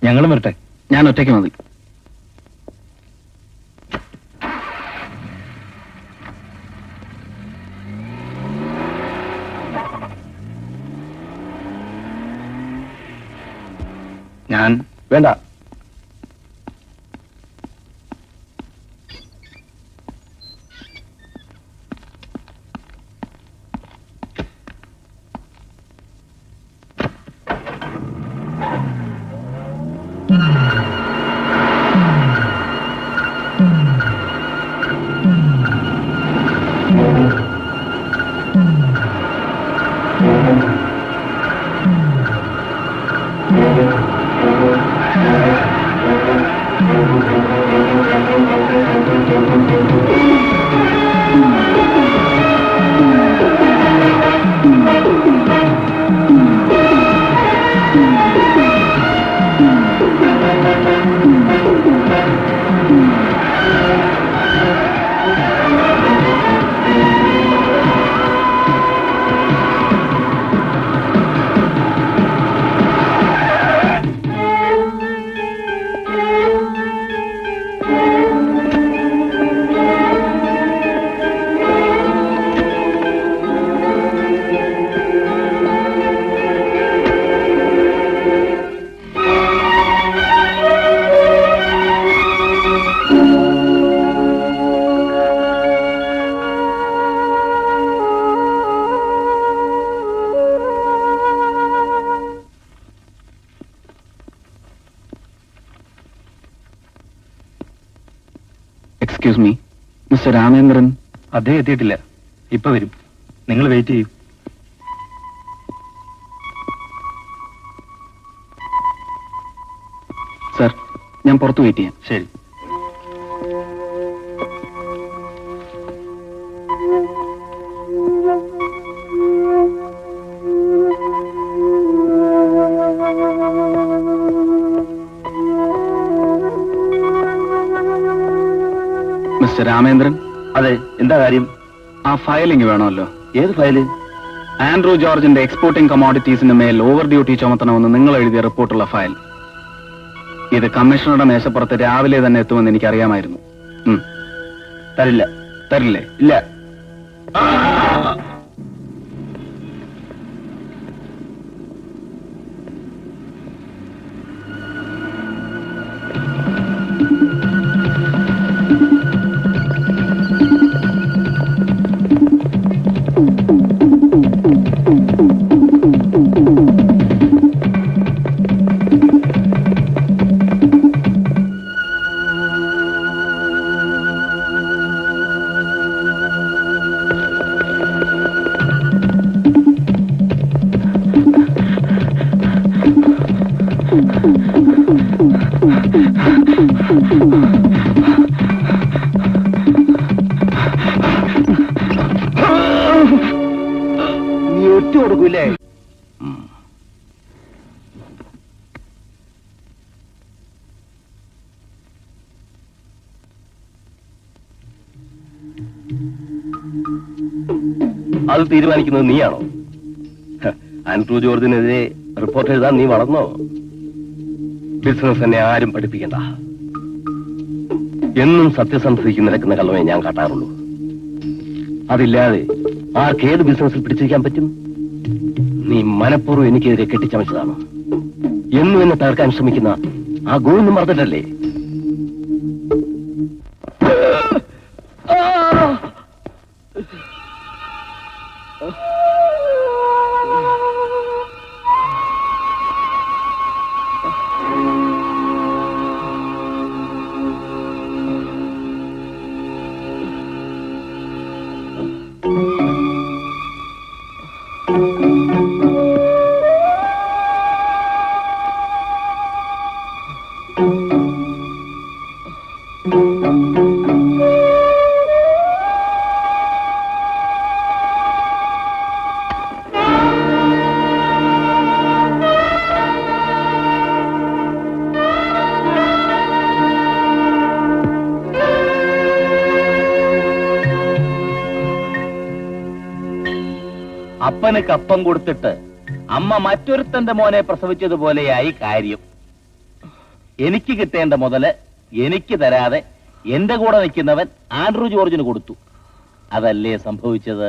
ഞങ്ങളും വരട്ടെ. ഞാൻ ഒറ്റയ്ക്ക് മതി. ഞാൻ വേണ്ട. Excuse me, mister Ramendran. അദ്ദേഹം എത്തിയിട്ടില്ല. ഇപ്പൊ വരും. നിങ്ങൾ വെയിറ്റ് ചെയ്യൂ. സർ, ഞാൻ പുറത്ത് വെയിറ്റ് ചെയ്യാം. ശരി. മിസ്റ്റർ രാമേന്ദ്രൻ. അതെ, എന്താ കാര്യം? ആ ഫയലിംഗ് വേണമല്ലോ. ഏത് ഫയല്? ആൻഡ്രൂ ജോർജിന്റെ എക്സ്പോർട്ടിംഗ് കമോഡിറ്റീസിന് മേൽ ഓവർ ഡ്യൂട്ടി ചുമത്തണമെന്ന് നിങ്ങൾ എഴുതിയ റിപ്പോർട്ടുള്ള ഫയൽ. ഇത് കമ്മീഷണറുടെ മേശപ്പുറത്ത് രാവിലെ തന്നെ എത്തുമെന്ന് എനിക്കറിയാമായിരുന്നു. തരില്ല. തരില്ലേ? ഇല്ല. ഒറ്റ കൊടുക്കൂലേ? അത് തീരുമാനിക്കുന്നത് നീയാണോ? ആൻഡ്രൂ ജോർജിനെതിരെ റിപ്പോർട്ട് എഴുതാൻ നീ വളർന്നോ? ബിസിനസ് തന്നെ ആരും പഠിപ്പിക്കണ്ട. എന്നും സത്യസന്ധതയ്ക്ക് നിരക്കുന്ന കള്ളമേ ഞാൻ കാട്ടാറുള്ളൂ. അതില്ലാതെ ആർക്കേത് ബിസിനസ്സിൽ പിടിച്ചിരിക്കാൻ പറ്റും? നീ മനഃപൂർവ്വം എനിക്കെതിരെ കെട്ടിച്ചമച്ചതാണ്. എന്നും എന്നെ തകർക്കാൻ ശ്രമിക്കുന്ന ആ ഗോവിന്ദൻ മറന്നിട്ടല്ലേ? അപ്പന് കപ്പം കൊടുത്തിട്ട് അമ്മ മറ്റൊരുത്തന്റെ മോനെ പ്രസവിച്ചതുപോലെയായി കാര്യം. എനിക്ക് കിട്ടേണ്ട മുതല് എനിക്ക് തരാതെ എന്റെ കൂടെ നിൽക്കുന്നവൻ ആൻഡ്രൂ ജോർജിന് കൊടുത്തു. അതല്ലേ സംഭവിച്ചത്?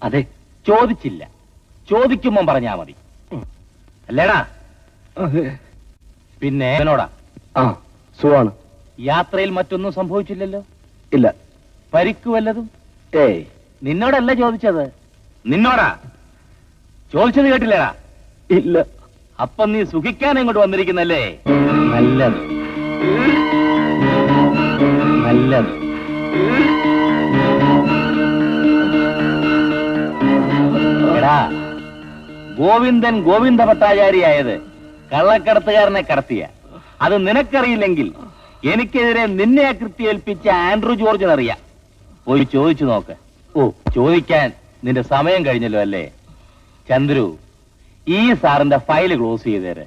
അതെ. ചോദിച്ചില്ല, ചോദിക്കുമ്പം പറഞ്ഞാ മതി. അല്ലേടാ? പിന്നെ എന്നോടാ? സുഖാണ്. യാത്രയിൽ മറ്റൊന്നും സംഭവിച്ചില്ലല്ലോ? ഇല്ല. പരിക്ക് വല്ലതും? ഏയ്. നിന്നോടല്ല ചോദിച്ചത്, നിന്നോടാ ചോദിച്ചത്. കേട്ടില്ലടാ? ഇല്ല. അപ്പൊ നീ സുഖിക്കാൻ ഇങ്ങോട്ട് വന്നിരിക്കുന്നല്ലേ? നല്ലത് നല്ലത്. എടാ, ഗോവിന്ദൻ ഗോവിന്ദ ഭട്ടാചാരിയായത് കള്ളക്കടത്തുകാരനെ കടത്തിയ അത് നിനക്കറിയില്ലെങ്കിൽ എനിക്കെതിരെ നിന്നെ കൃത്യേൽപ്പിച്ച ആൻഡ്രൂ ജോർജിനറിയാം. പോയി ചോദിച്ചു നോക്ക്. ഓ, ചോദിക്കാൻ നിന്റെ സമയം കഴിഞ്ഞല്ലോ അല്ലേ? ചന്ദ്രു, ഈ സാറിന്റെ ഫയല് ക്ലോസ് ചെയ്തേരെ.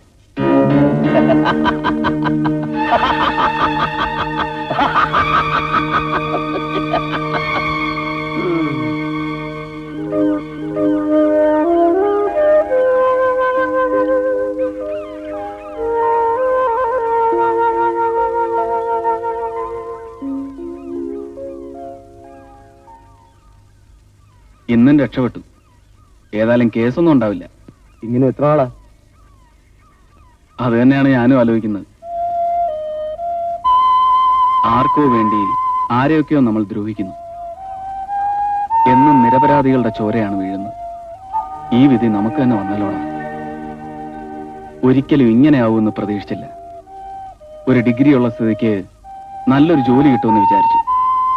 ഇന്നും രക്ഷപ്പെട്ടു. ഏതായാലും കേസൊന്നും ഉണ്ടാവില്ല. ഇങ്ങനെ എത്ര ആളാ? അത് തന്നെയാണ് ഞാനും ആലോചിക്കുന്നത്. ആർക്കോ വേണ്ടി ആരെയൊക്കെയോ നമ്മൾ ദ്രോഹിക്കുന്നു. എന്നും നിരപരാധികളുടെ ചോരയാണ് വീഴുന്നത്. ഈ വിധി നമുക്ക് തന്നെ വന്നല്ലോണം. ഒരിക്കലും ഇങ്ങനെയാവുമെന്ന് പ്രതീക്ഷിച്ചില്ല. ഒരു ഡിഗ്രിയുള്ള സ്ഥിതിക്ക് നല്ലൊരു ജോലി കിട്ടുമെന്ന് വിചാരിച്ചു.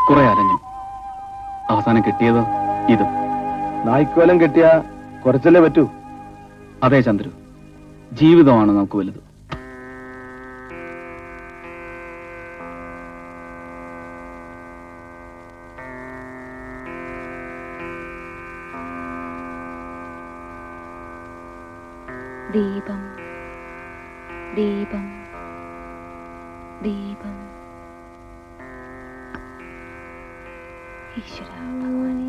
കുറെ അലഞ്ഞു. അവസാനം കിട്ടിയതോ ഇതും. നായ്ക്കോലം കെട്ടിയ കുറച്ചല്ലേ പറ്റൂ. അതെ ചന്ദ്രു, ജീവിതമാണ് നമുക്ക് വലുത്. ദീപം ദീപം ദീപം. ഈശ്വര ഭഗവാനേ.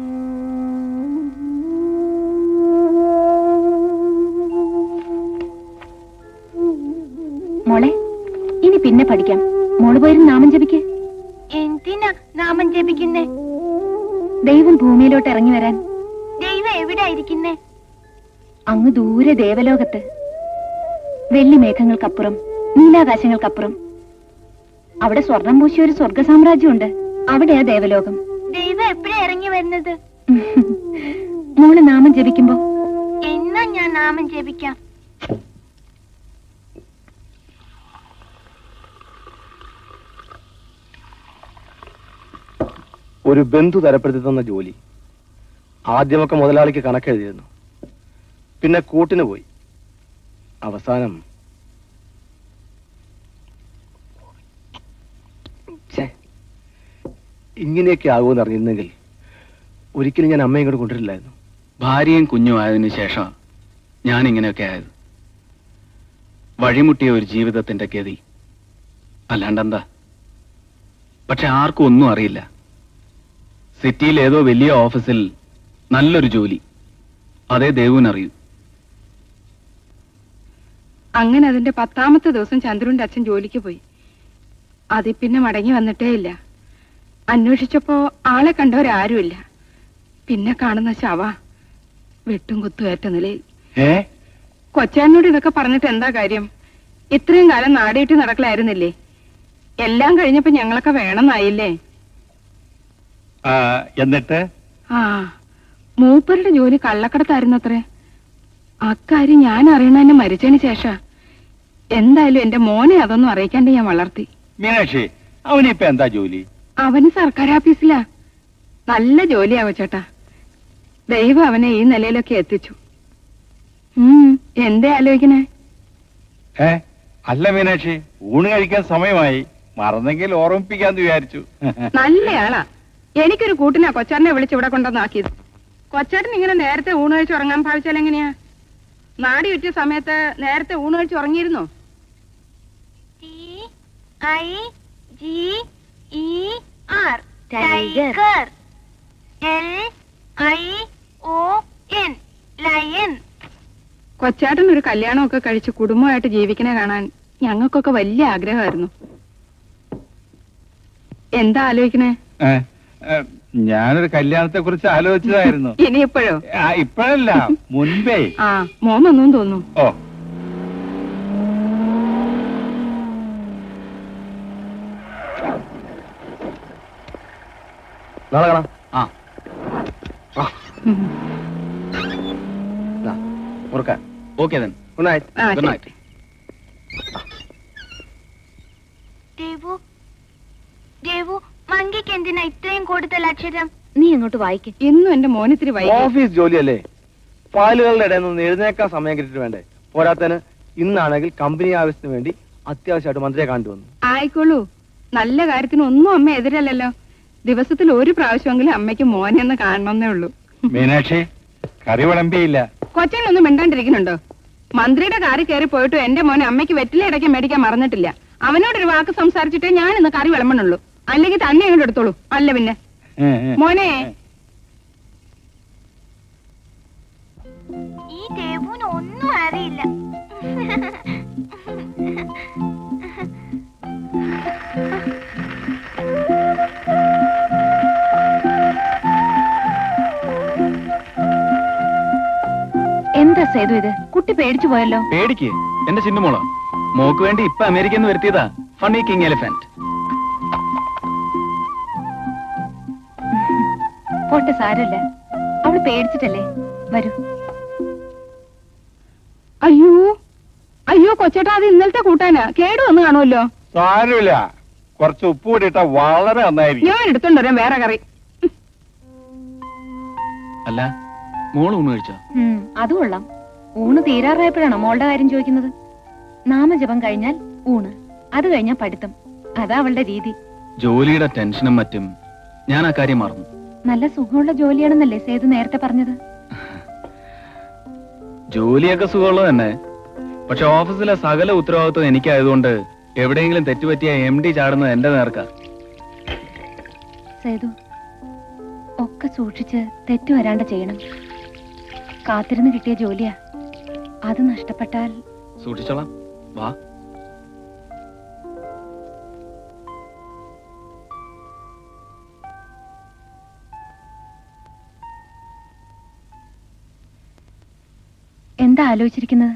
മോളെ, ഇനി പിന്നെ പഠിക്കാം. മോള് പോയിരുന്ന് നാമം ജപിക്ക്. എന്തിനാ നാമം ജപിക്കുന്നേ? ദൈവം ഭൂമിയിലോട്ട് ഇറങ്ങി വരാൻ. ദൈവം എവിടെ ഇരിക്കുന്നേ? അങ്ങ് ദൂരെ ദേവലോകത്ത്. വെള്ളി മേഘങ്ങൾക്കപ്പുറം, നീലാകാശങ്ങൾക്കപ്പുറം. അവിടെ സ്വർണം പൂശിയ ഒരു സ്വർഗ സാമ്രാജ്യമുണ്ട്. അവിടെയാ ദേവലോകം. ദൈവം എപ്പോഴാ ഇറങ്ങി വരുന്നത്? മോള് നാമം ജപിക്കുമ്പോ. എന്നാ ഞാൻ നാമം ജപിക്കാം. ഒരു ബന്ധു തരപ്പെടുത്തി തന്ന ജോലി. ആദ്യമൊക്കെ മുതലാളിക്ക് കണക്കെഴുതിയിരുന്നു. പിന്നെ കൂട്ടിന് പോയി. അവസാനം ഇങ്ങനെയൊക്കെ ആകുമെന്ന് അറിഞ്ഞിരുന്നെങ്കിൽ ഒരിക്കലും ഞാൻ അമ്മയെ ഇങ്ങോട്ട് കൊണ്ടുവരില്ലായിരുന്നു. ഭാര്യയും കുഞ്ഞും ആയതിനു ശേഷം ഞാൻ ഇങ്ങനെയൊക്കെ ആയത്. വഴിമുട്ടിയ ഒരു ജീവിതത്തിന്റെ ഗതി അല്ലാണ്ടെന്താ. പക്ഷെ ആർക്കും ഒന്നും അറിയില്ല. സിറ്റിയിൽ ഏതോ വലിയ ഓഫീസിൽ നല്ലൊരു ജോലി, അതേ ദേവുവിനറിയൂ. അങ്ങനെ അതിന്റെ 10ാമത്തെ ദിവസം ചന്ദ്രുവിന്റെ അച്ഛൻ ജോലിക്ക് പോയി. അതിൽ പിന്നെ മടങ്ങി വന്നിട്ടേ ഇല്ല. അന്വേഷിച്ചപ്പോ ആളെ കണ്ടവരാരുമില്ല. പിന്നെ കാണുന്ന ശവ വെട്ടും കുത്തും ഏറ്റ നിലയിൽ. കൊച്ചാനോട് ഇതൊക്കെ പറഞ്ഞിട്ട് എന്താ കാര്യം? ഇത്രയും കാലം നാടിയിട്ട് നടക്കലായിരുന്നില്ലേ? എല്ലാം കഴിഞ്ഞപ്പോ ഞങ്ങളൊക്കെ വേണമെന്നായില്ലേ? എന്നിട്ട് ആ, മൂപ്പരുടെ ജോലി കള്ളക്കടത്തായിരുന്നത്രേ. അക്കാര്യം ഞാൻ അറിയണന്നെ മരിച്ചതിന് ശേഷ. എന്തായാലും എന്റെ മോനെ അതൊന്നും അറിയിക്കാണ്ട് ഞാൻ വളർത്തി. മീനാക്ഷി, അവനിപ്പോ എന്താ ജോലി? അവന് സർക്കാർ ഓഫീസിലാ. നല്ല ജോലിയാവോ ചേട്ടാ. ദൈവം അവനെ ഈ നിലയിലൊക്കെ എത്തിച്ചു. എന്തേ ആലോചിക്കണേ? അല്ല മീനാക്ഷി, ഊണ് കഴിക്കാൻ സമയമായി. മറന്നെങ്കിൽ ഓർമ്മിപ്പിക്കാന്ന് വിചാരിച്ചു. നല്ലയാളാ. എനിക്കൊരു കൂട്ടിനാ കൊച്ചാരനെ വിളിച്ച് ഇവിടെ കൊണ്ടുവന്നാക്കിയത്. കൊച്ചാട്ടൻ ഇങ്ങനെ നേരത്തെ ഊണ് കഴിച്ച് ഉറങ്ങാൻ ഭാവിച്ചാൽ എങ്ങനെയാ? നാടി ചുറ്റിയ സമയത്ത് നേരത്തെ ഊണ് കഴിച്ച് ഉറങ്ങിയിരുന്നോ? TIGER tiger. LION lion. കൊച്ചാട്ടൻ ഒരു കല്യാണമൊക്കെ കഴിച്ച് കുടുംബമായിട്ട് ജീവിക്കണ കാണാൻ ഞങ്ങൾക്കൊക്കെ വലിയ ആഗ്രഹമായിരുന്നു. എന്താ ആലോചിക്കണേ? ഞാനൊരു കല്യാണത്തെ കുറിച്ച് ആലോചിച്ചതായിരുന്നു. ഇനിയിപ്പോഴോ? ഇപ്പോഴല്ല, മുൻപേ. ആ, മോൻ വന്നു തോന്നുന്നു. ഓ, നാളെ കാണാം. ആ, മുറുക്കാൻ. Okay then. Good night. ആ, ഗുഡ് ശരി. നൈറ്റ്. ദേവു, മങ്കിക്ക് എന്തിനാ ഇത്രയും കൂടുതൽ അക്ഷരം? നീ അങ്ങോട്ട് വായിക്കും. ഇന്നും എന്റെ മോനിത്തിരി വൈകി. ഓഫീസ് ജോലിയല്ലേ, ഫയലുകളുടെ ഇടയിൽ നിന്ന് എഴുന്നേക്കാൻ സമയം കിട്ടിട്ട് വേണ്ടേ? പോരാത്തന് ഇന്നാണെങ്കിൽ കമ്പനി ആവശ്യത്തിന് വേണ്ടി അത്യാവശ്യമായിട്ട് മന്ത്രിയെ കണ്ടുവന്നു. ആയിക്കോളൂ. നല്ല കാര്യത്തിന് ഒന്നും അമ്മ എതിരല്ലല്ലോ. ദിവസത്തിൽ ഒരു പ്രാവശ്യമെങ്കിലും അമ്മയ്ക്ക് മോനെ ഒന്ന് കാണണമെന്നേ ഉള്ളൂ. മീനാക്ഷി, കറി വിളമ്പിയില്ല. കൊച്ചനൊന്നും മിണ്ടാണ്ടിരിക്കുന്നുണ്ടോ? മന്ത്രിയുടെ കാറി കയറി പോയിട്ട് എന്റെ മോനെ അമ്മയ്ക്ക് വെറ്റില ഇടയ്ക്ക് മേടിക്കാൻ മറന്നിട്ടില്ല. അവനോടൊരു വാക്ക് സംസാരിച്ചിട്ടേ ഞാൻ ഇന്ന് കറി വിളമ്പണുള്ളൂ. അല്ലെങ്കിൽ തന്നെ ഇങ്ങോട്ട് എടുത്തോളൂ. അല്ല പിന്നെ മോനെ. ഈ ദേവുവിന് ഒന്നും അറിയില്ല. എന്താ സേതു ഇത്? കുട്ടി പേടിച്ചു പോയല്ലോ. പേടിക്ക്, എന്റെ ചിന്നുമോളോ. മോക്ക് വേണ്ടി ഇപ്പൊ അമേരിക്കയിൽ നിന്ന് വരുത്തിയതാ ഫണ്ണി കിങ് എലിഫന്റ്. പോട്ടെ, സാരമില്ല. അവള് പേടിച്ചിട്ടല്ലേ. വരൂ. അയ്യോ അയ്യോ, കൊച്ചേട്ടാ, അത് ഇന്നലത്തെ കൂട്ടാനാ. കേടു വന്ന് കാണുമല്ലോ. സാരമില്ല, കുറച്ച് ഉപ്പ് കൂടി ഇട്ടാ വളരെ നന്നായിരിക്കും. ഞാൻ എടുത്തോണ്ടോ വേറെ കറി. അല്ല, മോള് ഊണ് കഴിച്ചോ? അത് കൊള്ളാം. ഊണ് തീരാറായപ്പോഴാണോ മോളുടെ കാര്യം ചോദിക്കുന്നത്? നാമജപം കഴിഞ്ഞാൽ ഊണ്, അത് കഴിഞ്ഞാൽ പഠിത്തം. അതാ അവളുടെ രീതി. ജോലിയുടെ ടെൻഷനും മറ്റും ഞാൻ ആ കാര്യം മറന്നു. നല്ല സുഖമുള്ള ജോലിയാണെന്നല്ലേ സേതു നേരത്തെ പറഞ്ഞത്? ജോലിയൊക്കെ സുഖമുള്ളത് തന്നെ. പക്ഷെ ഓഫീസിലെ സകല ഉത്തരവാദിത്വം എനിക്കായതുകൊണ്ട് എവിടെയെങ്കിലും തെറ്റുപറ്റിയ MD ചാടുന്നത് എന്റെ നേർക്ക. സേതു, ഒക്കെ സൂക്ഷിച്ച് തെറ്റു വരാണ്ട ചെയ്യണം. കാത്തിരുന്ന് കിട്ടിയ ജോലിയാ. അത് നഷ്ടപ്പെട്ടാൽ സൂക്ഷിച്ചോളാം. വാ. എന്താ ആലോചിച്ചിരിക്കുന്നത്?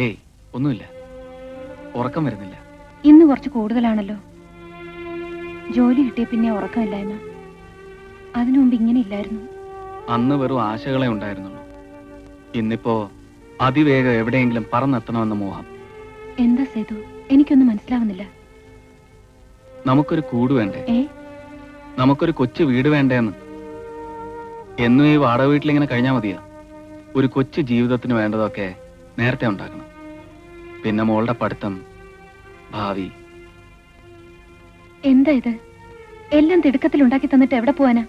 ഏയ്, ഒന്നുമില്ല. ഉറക്കം വരുന്നില്ല. ഇന്ന് കുറച്ച് കൂടുതലാണല്ലോ. ജോലി കിട്ടിയ പിന്നെ ഉറക്കമില്ലായ്മ. അതിനു മുമ്പ് ഇങ്ങനെ ഇല്ലായിരുന്നു. അന്ന് വെറും ആശകളെ ഉണ്ടായിരുന്നുള്ളൂ. ഇന്നിപ്പോ അതിവേഗം എവിടെയെങ്കിലും പറന്നെത്തണമെന്ന മോഹം. എന്താ സേതു? എനിക്കൊന്നും മനസ്സിലാവുന്നില്ല. നമുക്കൊരു കൂട് വേണ്ടേ? ഏ? നമുക്കൊരു കൊച്ചു വീട് വേണ്ടേന്ന്. എന്നും ഈ വാടക വീട്ടിലിങ്ങനെ കഴിഞ്ഞാൽ മതിയോ? ഒരു കൊച്ചു ജീവിതത്തിന് വേണ്ടതൊക്കെ നേരത്തെ ഉണ്ടാക്കണം. പിന്നെ മോളുടെ പഠിത്തം, ഭാവി. എന്താ ഇത്? എല്ലാം തിടുക്കത്തിൽ ഉണ്ടാക്കി തന്നിട്ട് എവിടെ പോവാനാ?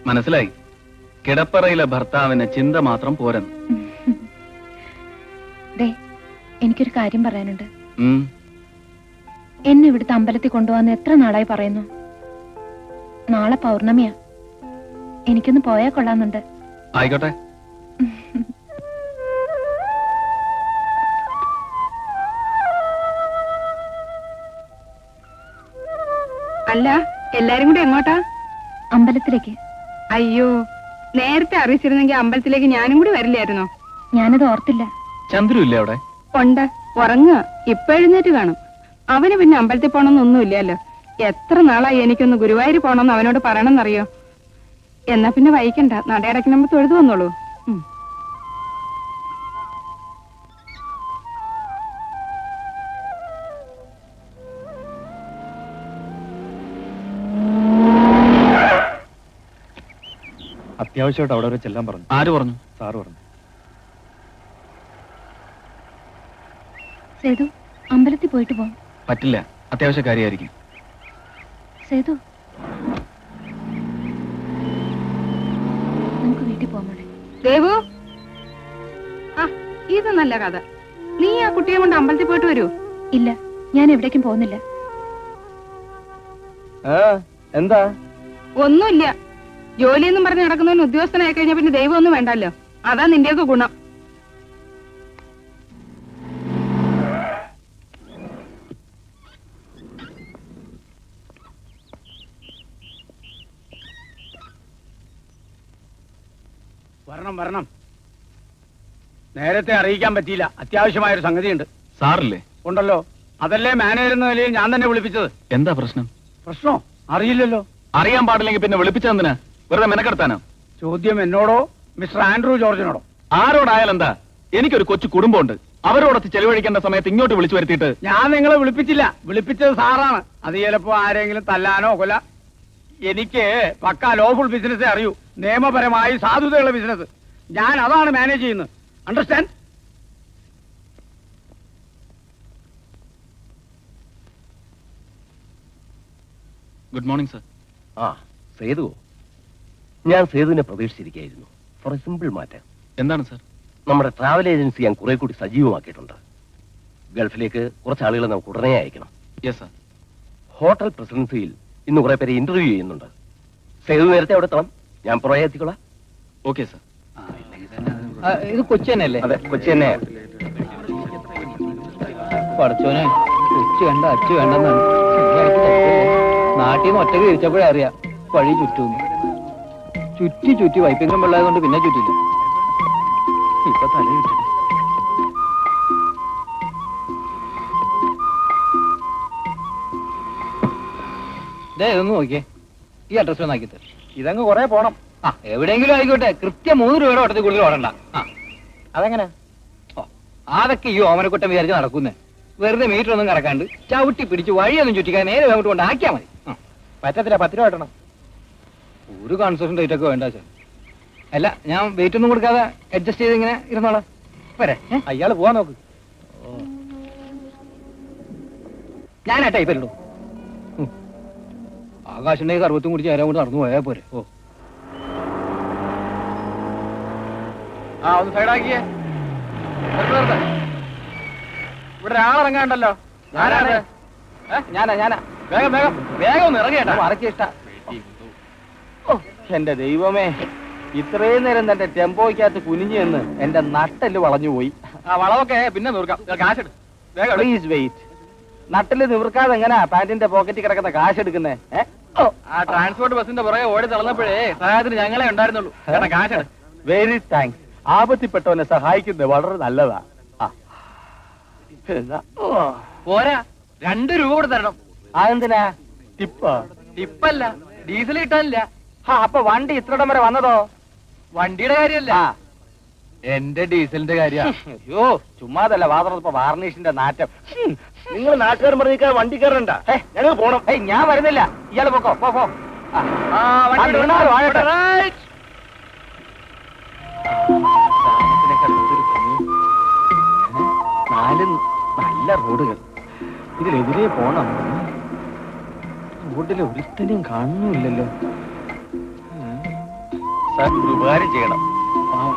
മനസ്സിലായി. കിടപ്പറയിലെ ഭർത്താവിന് ചിന്ത മാത്രം പോരെന്ന്. ദേ, എനിക്കൊരു കാര്യം പറയാനുണ്ട്. ഉം. എന്നെ ഇവിടുത്തെ അമ്പലത്തിൽ കൊണ്ടുപോകാൻ എത്ര നാളായി പറയുന്നു. നാളെ പൗർണമിയാ. എനിക്കൊന്ന് പോയാ കൊള്ളാന്നുണ്ട്. ആയിക്കോട്ടെ. അല്ല, എല്ലാരും കൂടി എങ്ങോട്ടാ? അമ്പലത്തിലേക്ക്. അയ്യോ, നേരത്തെ അറിയിച്ചിരുന്നെങ്കിൽ അമ്പലത്തിലേക്ക് ഞാനും കൂടി വരില്ലായിരുന്നോ? ഞാനത് ഓർത്തില്ല. ചന്ദ്രു ഇല്ലേ അവിടെ? ഉണ്ട്, ഉറങ്ങുക. ഇപ്പൊ എഴുന്നേറ്റ് കാണും. അവന് പിന്നെ അമ്പലത്തിൽ പോണമെന്നൊന്നുമില്ലല്ലോ. എത്ര നാളായി എനിക്കൊന്ന് ഗുരുവായൂർ പോണമെന്ന് അവനോട് പറയണമെന്നറിയോ? എന്നാ പിന്നെ വൈകണ്ട, നടയടക്കണമ്പോ തൊഴുതു വന്നോളൂ. അത്യാവശ്യമായിട്ട് അവിടെ വരെ ചെല്ലാൻ പറഞ്ഞു. ആര് പറഞ്ഞു? സാറ് പറഞ്ഞു. സേതു, അമ്പലത്തിൽ പോയിട്ട് പോവാം. പറ്റില്ല, അത്യാവശ്യ കാര്യമായിരിക്കും. സേതു, നമുക്ക് വീട്ടിൽ പോവാം. ദേവു, ആ ഇത് നല്ല കഥ. നീ ആ കുട്ടിയെ കൊണ്ട് അമ്പലത്തിൽ പോയിട്ട് വരൂ. ഇല്ല, ഞാൻ എവിടേക്കും പോകുന്നില്ല. എന്താ? ഒന്നുമില്ല. ജോലിയെന്നും പറഞ്ഞ് നടക്കുന്നവന് ഉദ്യോഗസ്ഥനായി കഴിഞ്ഞാൽ പിന്നെ ദൈവം ഒന്നും വേണ്ടല്ലോ. അതാ നിന്റെയൊക്കെ ഗുണം. വരണം. നേരത്തെ അറിയിക്കാൻ പറ്റിയില്ല. അത്യാവശ്യമായൊരു സംഗതിയുണ്ട്. സാറില്ലേ? ഉണ്ടല്ലോ. അതല്ലേ മാനേജർ എന്ന നിലയിൽ ഞാൻ തന്നെ വിളിപ്പിച്ചത്. എന്താ പ്രശ്നം? പ്രശ്നോ? അറിയില്ലല്ലോ. അറിയാൻ പാടില്ലെങ്കിൽ പിന്നെ വിളിപ്പിച്ചെന്തിനാ? വെറുതെ മെനക്കെടുത്താനോ? ചോദ്യം എന്നോടോ മിസ്റ്റർ ആൻഡ്രൂ ജോർജിനോടോ? ആരോടായാലും എന്താ? എനിക്കൊരു കൊച്ചു കുടുംബമുണ്ട്. അവരോടൊത്ത് ചെലവഴിക്കേണ്ട സമയത്ത് ഇങ്ങോട്ട് വിളിച്ചു വരുത്തിയിട്ട്. ഞാൻ നിങ്ങളെ വിളിപ്പിച്ചില്ല. വിളിപ്പിച്ചത് സാറാണ്. അത് ചിലപ്പോ ആരെങ്കിലും തല്ലാനോ കൊല്ല. എനിക്ക് പക്കാ ലോഫുൾ ബിസിനസ്സേ അറിയൂ. നിയമപരമായി സാധുതയുള്ള ബിസിനസ്. ഞാൻ അതാണ് മാനേജ് ചെയ്യുന്നത്. അണ്ടർസ്റ്റാൻഡ്? Good morning sir. ആ, സേതുവോ? ഞാൻ സേതുവിനെ പ്രതീക്ഷിച്ചിരിക്കുകയായിരുന്നു. For a simple matter. എന്താണ് സർ? നമ്മുടെ ട്രാവൽ ഏജൻസി ഞാൻ കുറെ കൂടി സജീവമാക്കിയിട്ടുണ്ട്. ഗൾഫിലേക്ക് കുറച്ച് ആളുകളെ നമുക്ക് ഉടനെ അയക്കണം. Yes sir. ഹോട്ടൽ പ്രസിഡൻസിയിൽ ഇന്ന് കുറെ പേരെ ഇന്റർവ്യൂ ചെയ്യുന്നുണ്ട്. സേതു നേരത്തെ അവിടെ എത്തണം. ഞാൻ പുറകെ എത്തിക്കോളാം. Okay sir. ഇത് കൊച്ചി തന്നെയല്ലേ? അതെ, കൊച്ചി തന്നെ. പഠിച്ചോനെ, കൊച്ചി വേണ്ട അച്ചു വേണ്ടെന്നാണ് നാട്ടിൽ നിന്ന് ഒറ്റക്ക് തിരിച്ചപ്പോഴേ അറിയാം. വഴി ചുറ്റി വൈപ്പിങ്ങും വെള്ളായത് കൊണ്ട് പിന്നെ ചുറ്റില്ല. ഇപ്പൊ തല ചുറ്റി. ഇതൊന്ന് നോക്കിയേ. ഈ അഡ്രസ് ഒന്ന് ആക്കി തരും. ഇതങ്ങ് കൊറേ പോണം. ആ, എവിടെയെങ്കിലും ആയിക്കോട്ടെ. കൃത്യം 3 രൂപയുടെ ഓട്ടത്തിൽ കൂടുതൽ ഓടണ്ട. അതെങ്ങനെ? അതൊക്കെ ഈ ഓമനക്കുട്ടം വിചാരിച്ച് നടക്കുന്നേ. വെറുതെ മീറ്റർ ഒന്നും കറക്കാണ്ട് ചവിട്ടി പിടിച്ച് വഴിയൊന്നും ചുറ്റിക്കാൻ നേരെ അങ്ങോട്ട് കൊണ്ട് ആക്കിയാൽ മതി. പറ്റത്തില്ല, 10 രൂപ കിട്ടണം. ഒരു കൺസെഷൻ റേറ്റ് ഒക്കെ വേണ്ട സാർ. അല്ല, ഞാൻ വെയിറ്റ് ഒന്നും കൊടുക്കാതെ അഡ്ജസ്റ്റ് ചെയ്ത് ഇങ്ങനെ ഇരുന്നോളാം. വരെ അയാൾ പോവാൻ നോക്ക്. ഞാനാട്ടെ ഇപ്പല്ലോ ആകാശുണ്ടെങ്കിൽ സർവത്തും കുടിച്ച് ആരാ കൊണ്ട് നടന്നു പോയാൽ പോരെ. ഓ, ആ, ഒന്ന് സൈഡാക്കിയേ. ഇവിടെ ഒരാളിറങ്ങാണ്ടല്ലോ. ഞാനാ വേഗം ഒന്ന് ഇറങ്ങിയേട്ടാ. മറക്കിഷ്ട. എന്റെ ദൈവമേ, ഇത്രയും നേരം തന്റെ ടെമ്പോയ്ക്കകത്ത് കുനിഞ്ഞു എന്ന് എന്റെ നട്ടല് വളഞ്ഞുപോയി. ആ, വളവൊക്കെ പിന്നെ നോക്കാം. കാശെടു. വേഗം എടു. Please wait. നട്ടില് നിവർക്കാതെ എങ്ങനാ പാന്റിന്റെ പോക്കറ്റിൽ കിടക്കുന്ന കാശ് എടുക്കുന്നേ? ആ ട്രാൻസ്പോർട്ട് ബസിന്റെ പുറകെ ഓടി തളർന്നപ്പോഴേ സഹായത്തിന് ഞങ്ങളെ ഉണ്ടായിരുന്നുള്ളൂ. കാശെടു. Very thanks. ആപത്തിപ്പെട്ടവനെ സഹായിക്കുന്നത് വളരെ നല്ലതാ. പോരാ, 2 രൂപ കൂടെ തരണം. അതെന്തിനാ? ടിപ്പ്? ടിപ്പല്ല, ഡീസൽ കിട്ടാനില്ല. അപ്പൊ വണ്ടി ഇത്രടം വരെ വന്നതോ? വണ്ടിയുടെ കാര്യമല്ല, എന്റെ ഡീസലിന്റെ കാര്യ. അയ്യോ, ചുമ്മാതല്ല വാതറപ്പോ വാർണിഷിന്റെ നാറ്റം. നിങ്ങൾ നാട്ടുകാരൻ പറഞ്ഞിരിക്കാൻ വണ്ടി കയറണ്ട. ഞങ്ങൾ പോണം. ഞാൻ വരുന്നില്ല. ഇയാള് പോക്കോ. പോ. നാല് നല്ല റോഡുകൾ. ഇതിലെതിരെ പോണം. റോഡിൽ ഒരുത്തനെയും കാണുന്നില്ലല്ലോ. സാർ ഒരു ഉപകാരം ചെയ്യണം.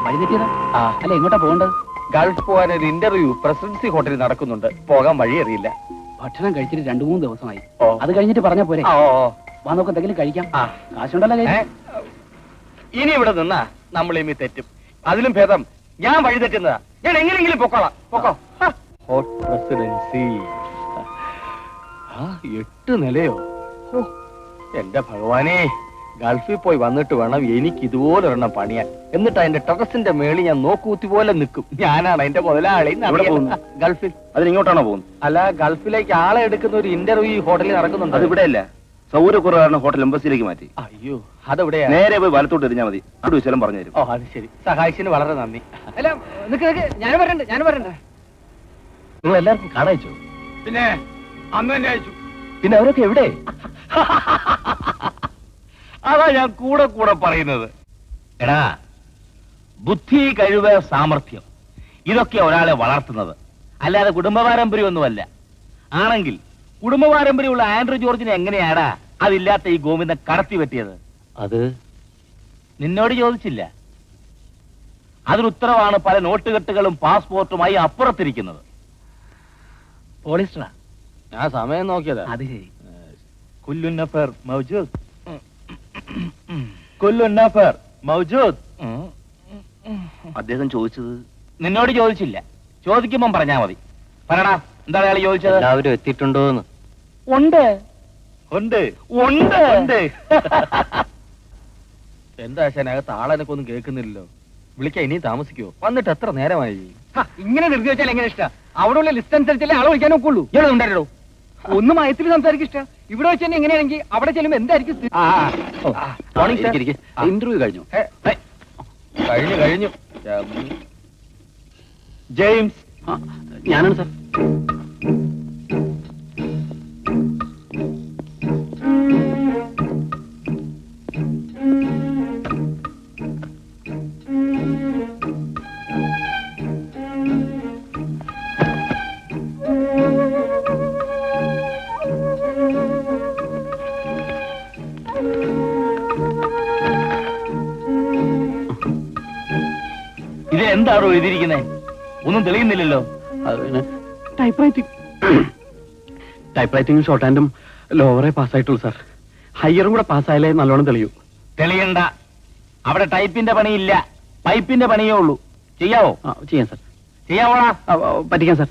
വഴി തെറ്റിയതാ ആ അല്ല എങ്ങോട്ടാ പോകേണ്ടത്? ഗൾഫ് പോകാൻ ഒരു ഇന്റർവ്യൂ പ്രസിഡൻസി ഹോട്ടലിൽ നടക്കുന്നുണ്ട്. പോകാൻ വഴി അറിയില്ല. ഭക്ഷണം കഴിച്ചിട്ട് 2-3 ദിവസമായി. ഓ. അത് കഴിഞ്ഞിട്ട് പറഞ്ഞ പോരെ. ഓ വാ നോക്ക് എന്തെങ്കിലും കഴിക്കാം. ആ. കാശുണ്ടല്ലോ കയ്യിൽ. ഇനി ഇവിടെ നിന്നാ നമ്മൾ ഇനി തെറ്റും. അതിലും ഭേദം ഞാൻ വഴി തെറ്റുന്നതാ. ഞാൻ എങ്ങനെയെങ്കിലും പൊക്കോളാം. പൊക്കോ. Hot presidency 8 നിലയോ? ഓ, എന്റെ ഭഗവാനെ, ഗൾഫിൽ പോയി വന്നിട്ട് വേണം എനിക്ക് ഇതുപോലെ ഒരെണ്ണം പണിയാൻ. എന്നിട്ട് അതിന്റെ ടെറസിന്റെ മേളിൽ ഞാൻ നോക്കൂത്തി പോലെ നിൽക്കും. ഞാനാണ് അതിന്റെ മുതലാളി. ഗൾഫിൽ. അതിനിങ്ങോട്ടാണോ പോകുന്നത്? അല്ല, ഗൾഫിലേക്ക് ആളെ എടുക്കുന്ന ഒരു ഇന്റർവ്യൂ ഈ ഹോട്ടലിൽ നടക്കുന്നുണ്ട്. അത് ഇവിടെ അല്ല, സൗകര്യക്കുറവാണ്. ഹോട്ടൽ എംബസിയിലേക്ക് മാറ്റി. അയ്യോ, അതെവിടെയാ? നേരെ പോയി വലത്തോട്ട് എറിഞ്ഞാൽ മതി. അവിടെ വിശലം പറഞ്ഞു തരും. ഓ, അത് ശരി. സഹായിച്ചതിന് വളരെ നന്ദി. അല്ല നിക്ക് ഞാൻ വരണ്ട. നിങ്ങൾ എല്ലാവർക്കും കാണായിച്ചോ? പിന്നെ അന്ന് തന്നെ അയച്ചു. പിന്നെ അവരൊക്കെ എവിടെ? അതാ ഞാൻ കൂടെ കൂടെ പറയുന്നത്. എടാ, ബുദ്ധി, കഴിവ്, സാമർഥ്യം ഇതൊക്കെ ഒരാളെ വളർത്തുന്നത്, അല്ലാതെ കുടുംബപാരമ്പര്യമൊന്നുമല്ല. ആണെങ്കിൽ കുടുംബപാരമ്പര്യമുള്ള ആൻഡ്രൂ ജോർജിനെ എങ്ങനെയാടാ അതില്ലാത്ത ഈ ഗോവിന്ദൻ കടത്തി വെട്ടിയത്? അത് നിന്നോട് ചോദിച്ചില്ല. അതിനുത്തരവാണ് പല നോട്ടുകെട്ടുകളും പാസ്പോർട്ടുമായി അപ്പുറത്തിരിക്കുന്നത്. പോളിസ്റ്ററാ? ഞാൻ സമയം നോക്കിയതാ. അത് ശരി. കുല്ലുൻ നഫർ മൗജൂദ്. കുല്ലുൻ നഫർ മൗജൂദ്. അദ്ദേഹം ചോദിച്ചത് നിന്നോട് ചോദിച്ചില്ല. ചോദിക്കുമ്പം പറഞ്ഞാ മതി. പറടാ, എന്താ അയാൾ ചോദിച്ചത്? എല്ലാവരും എത്തിയിട്ടുണ്ടോന്ന്. ഉണ്ട് ഉണ്ട് ഉണ്ട് ഉണ്ട്. എന്താ അതിനകത്ത് ആളെനക്കൊന്നും കേൾക്കുന്നില്ലല്ലോ. വിളിക്കാൻ ഇനി താമസിക്കുവോ? വന്നിട്ട് എത്ര നേരമായി? ഇങ്ങനെ നിർത്തി വെച്ചാൽ എങ്ങനെ ഇഷ്ടം? അവിടെ ഉള്ള ലിസ്റ്റ് അനുസരിച്ചല്ലേ ആളെ വിളിക്കാൻ നോക്കുള്ളൂ. ഉണ്ടായിരുന്നോ? ഒന്നും മയത്തിൽ സംസാരിക്കും ഇഷ്ടം. ഇവിടെ വെച്ച് തന്നെ എങ്ങനെയാണെങ്കിൽ അവിടെ ചെല്ലുമ്പോ എന്തായിരിക്കും സ്ഥിതി? ഇന്റർവ്യൂ കഴിഞ്ഞു. കഴിഞ്ഞു. ജെയിംസ്. ഞാനാണ് സാർ. ഇതിലെന്താണോ എഴുതിയിരിക്കുന്നത്? ഒന്നും തെളിയുന്നില്ലല്ലോ. ടൈപ്പ് റൈറ്റിംഗും ഷോർട്ട് ഹാൻഡും ലോവറേ പാസ്സായിട്ടുള്ളൂ സാർ. ഹയറും കൂടെ പാസ്സായാലേ നല്ലോണം തെളിയൂ. തെളിയണ്ട. അവിടെ ടൈപ്പിന്റെ പണിയില്ല, പൈപ്പിന്റെ പണിയേ ഉള്ളൂ. ചെയ്യാവോ? ചെയ്യാം സാർ. ചെയ്യാവോടാ? പറ്റിക്കാം സാർ.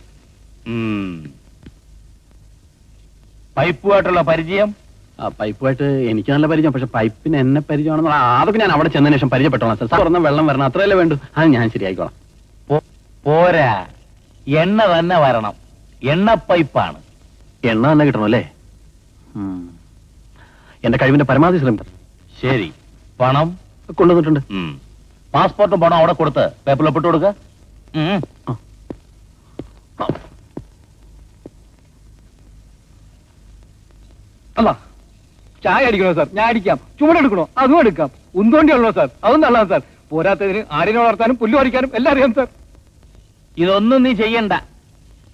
പൈപ്പുമായിട്ടുള്ള പരിചയം? പൈപ്പുമായിട്ട് എനിക്ക് നല്ല പരിചയം. പക്ഷെ പൈപ്പിന് എന്നെ പരിചയമാണെന്ന് അതൊക്കെ ഞാൻ അവിടെ ചെന്നതിന് ശേഷം പരിചയപ്പെട്ടോളാം സാർ. തുറന്ന വെള്ളം വരണം, അത്രയല്ലേ വേണ്ടു. അത് ഞാൻ ശരിയായിക്കോളാം. പോരാ, എണ്ണ തന്നെ വരണം. എണ്ണ പൈപ്പാണ്. എണ്ണ തന്നെ കിട്ടണം അല്ലേ? എന്റെ കഴിവിന്റെ പരമാവധി ശ്രമിക്കാം. ശരി, പണം കൊണ്ടുവന്നിട്ടുണ്ട്. പാസ്പോർട്ടും പണം അവിടെ കൊടുത്ത് പേപ്പറിൽ ഒപ്പിട്ട് കൊടുക്ക. അല്ല, ചായ അടിക്കണോ സാർ? ഞാൻ അടിക്കാം. ചൂടെടുക്കണോ? അതും എടുക്കാം. ഉന്തോണ്ടിയുള്ളോ സാർ? അതും നല്ലതാണ് സാർ. പോരാത്തതിന് ആടിനെ വളർത്താനും പുല്ല് പറിക്കാനും എല്ലാം അറിയാം സാർ. ഇതൊന്നും നീ ചെയ്യണ്ട.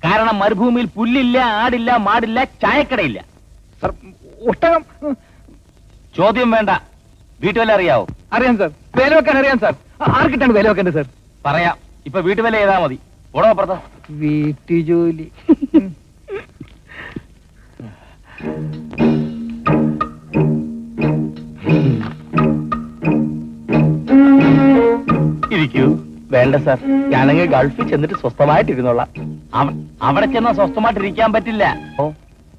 കാരണം മരുഭൂമിയിൽ പുല്ലില്ല, ആടില്ല, മാടില്ല, ചായക്കടയില്ല. സാർ, ഒട്ടകം ചോദ്യം വേണ്ട. വീട്ടുവല്ല അറിയാവോ? അറിയാം സാർ. വേല വെക്കാൻ അറിയാം സാർ. ആർക്കിട്ടാണ് വേല വെക്കേണ്ടത് സാർ? പറയാം. ഇപ്പൊ വീട്ടുവല്ല ചെയ്താ മതി. ഓടോ അപ്പുറത്ത്. വീട്ടുജോലി. ഇരിക്കൂ. വേണ്ട സാർ, ഞാനങ്ങ് ഗൾഫിൽ ചെന്നിട്ട് സ്വസ്ഥമായിട്ടിരുന്നോളാം. അവിടെ ചെന്നാ സ്വസ്ഥമായിട്ടിരിക്കാൻ പറ്റില്ല.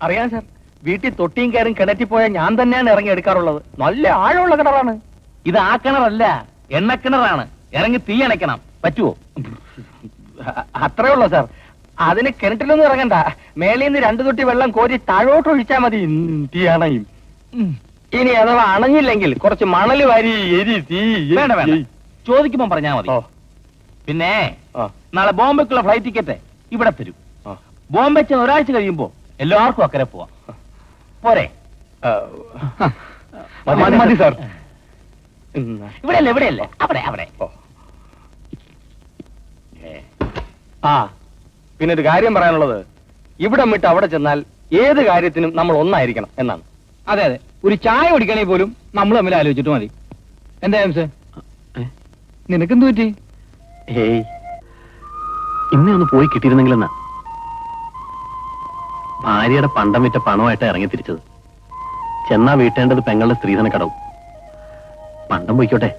അറിയാം സാർ, വീട്ടിൽ തൊട്ടിയും കയറും കിണറ്റിൽ പോയാൽ ഞാൻ തന്നെയാണ് ഇറങ്ങി എടുക്കാറുള്ളത്. നല്ല ആഴമുള്ള കിണറാണ്. ഇത് ആ കിണറല്ല, എണ്ണക്കിണറാണ്. ഇറങ്ങി തീ അണയ്ക്കണം. പറ്റുവോ? അത്രേ ഉള്ളൂ സാർ. അതിന് കിണറ്റിലൊന്നും ഇറങ്ങണ്ട. മേളിൽ നിന്ന് 2 തൊട്ടി വെള്ളം കോരി താഴോട്ട് ഒഴിച്ചാൽ മതി. തീ അണയും. ഇനി അഥവാ അണഞ്ഞില്ലെങ്കിൽ കുറച്ച് മണല് വാരി എരി തീ. വേണ്ട വേണ്ട, ചോദിക്കുമ്പോ പറഞ്ഞാ മതി. പിന്നെ നാളെ ബോംബെക്കുള്ള ഫ്ലൈറ്റ് ടിക്കറ്റ് ഇവിടെ തരും. ബോംബെ ചെന്ന് ഒരാഴ്ച കഴിയുമ്പോ എല്ലാവർക്കും അക്കരെ പോവാം. പോരെ? മതി സാർ. ഇവിടെയല്ലേ, ഇവിടെയല്ലേ, അവിടെ അവിടെ. പിന്നെ ഒരു കാര്യം പറയാനുള്ളത്, ഇവിടെ വിട്ട് അവിടെ ചെന്നാൽ ഏത് കാര്യത്തിനും നമ്മൾ ഒന്നായിരിക്കണം എന്നാണ്. അതെ അതെ, ഒരു ചായ കുടിക്കണേ പോലും നമ്മൾ തമ്മിൽ ആലോചിച്ചിട്ട് മതി. എന്താ ജെയിംസ്? നിനക്കെന്ത് പറ്റി? ഹേയ്, ഇന്നേ ഒന്ന് പോയി കിട്ടിയിരുന്നെങ്കിലെന്നാ. ഭാര്യയുടെ പണ്ടം വിറ്റ പണമായിട്ട് ഇറങ്ങി തിരിച്ചത്. ചെന്നാ വീട്ടേണ്ടത് പെങ്ങളുടെ സ്ത്രീധന കടവും. പണ്ടം പോയിക്കോട്ടെ,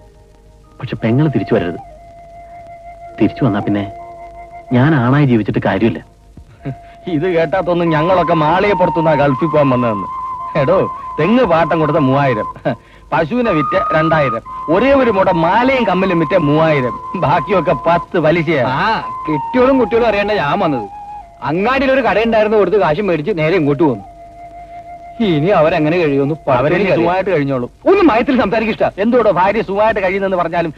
പക്ഷെ പെങ്ങൾ തിരിച്ചു വരരുത്. തിരിച്ചു വന്നാ പിന്നെ ഞാൻ ആണായി ജീവിച്ചിട്ട് കാര്യമില്ല. ഇത് കേട്ടാത്തൊന്നും ഞങ്ങളൊക്കെ മാളിയെ പുറത്തുനിന്നാ ഗൾഫിൽ പോകാൻ വന്നതെന്ന്. എടോ, തെങ്ങ് പാട്ടം കൊടുത്ത 3000, പശുവിനെ വിറ്റ് 2000, ഒരേ ഒരു മുട മാലയും കമ്മലും വിറ്റ് 3000, ബാക്കിയൊക്കെ 10 പലിശയാ. കെട്ടിയോളും കുട്ടികളും അറിയേണ്ട ഞാൻ വന്നത്. അങ്ങാടിയിൽ ഒരു കടയുണ്ടായിരുന്നു, കൊടുത്ത് കാശും മേടിച്ച് നേരെ ഇങ്ങോട്ട് വന്നു. ഇനി അവരെങ്ങനെ കഴിയുമെന്ന് അവരെ സുഖമായിട്ട് കഴിഞ്ഞോളൂ. ഒന്നും മയത്തിൽ സംസാരിക്കിഷ്ട. എന്തോടോ ഭാര്യ സുഖമായിട്ട് കഴിയുന്നെന്ന് പറഞ്ഞാലും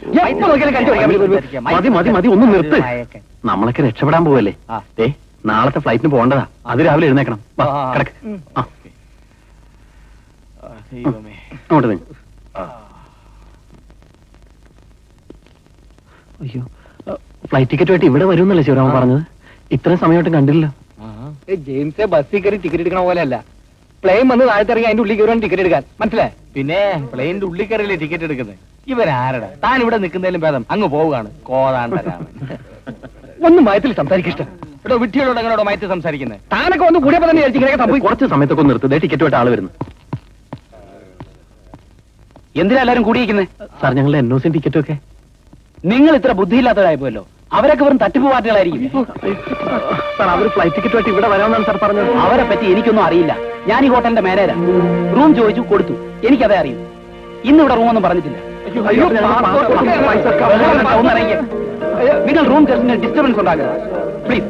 മതി മതി മതി, ഒന്ന് നിർത്ത്. നമ്മളൊക്കെ രക്ഷപ്പെടാൻ പോവല്ലേ. നാളത്തെ ഫ്ലൈറ്റിന് പോകേണ്ടതാ. അത് രാവിലെ എഴുന്നേക്കണം. കിടക്ക്. അങ്ങോട്ട് നീ. അയ്യോ, ഫ്ലൈറ്റ് ടിക്കറ്റുമായിട്ട് ഇവിടെ വരുമെന്നല്ലേ ശിവരാമൻ പറഞ്ഞത്? ഇത്രയും സമയമായിട്ട് കണ്ടില്ല. ജെയിംസെ ബസ്സിൽ കയറി ടിക്കറ്റ് എടുക്കണ പോലെയല്ല. പ്ലെയിൻ വന്ന് താഴത്തിറങ്ങി അതിന്റെ ഉള്ളിൽ കയറാൻ ടിക്കറ്റ് എടുക്കാൻ. മനസ്സിലായി? പിന്നെ പ്ലെയിനിന്റെ ഉള്ളിൽ കയറിയില്ലേ ടിക്കറ്റ് എടുക്കുന്നത്? ഇവരാരടാ? താൻ ഇവിടെ നിൽക്കുന്നതിലും ഭേദം അങ്ങ് പോവുകയാണ്. കോതാണ്ടരാമൻ. ഒന്നും മയത്തിൽ സംസാരിക്കിഷ്ടം. ഇവിടെ വിട്ടികളോട് എങ്ങനെയോടോ മയത്തിൽ സംസാരിക്കുന്നത്? താനൊക്കെ ഒന്ന് കൂടിയപ്പോ തന്നെ സംഭവിക്കും. കുറച്ച് സമയത്തൊക്കെ ഒന്ന് നിർത്തുന്നത്. ടിക്കറ്റുമായിട്ട് ആള് വരുന്നു. എന്തിനാ എല്ലാരും കൂടിയിരിക്കുന്നത്? സാർ, ഞങ്ങളുടെ NOC ടിക്കറ്റും ഒക്കെ. നിങ്ങൾ ഇത്ര ബുദ്ധിയില്ലാത്തവരായപ്പോല്ലോ. അവരൊക്കെ വെറും തട്ടിപ്പ് പാർട്ടികളായിരിക്കും. സാർ, അവർ ഫ്ലൈറ്റ് ടിക്കറ്റുമായിട്ട് ഇവിടെ വരാമെന്നാണ് സാർ പറഞ്ഞത്. അവരെ പറ്റി എനിക്കൊന്നും അറിയില്ല. ഞാൻ ഈ ഹോട്ടലിന്റെ മാനേജരാ. റൂം ചോദിച്ചു, കൊടുത്തു. എനിക്കതേ അറിയൂ. ഇന്നിവിടെ റൂമൊന്നും പറഞ്ഞിട്ടില്ല. നിങ്ങൾ റൂം ചേർന്ന് ഡിസ്റ്റർബൻസ് ഉണ്ടാക്കരുത് പ്ലീസ്.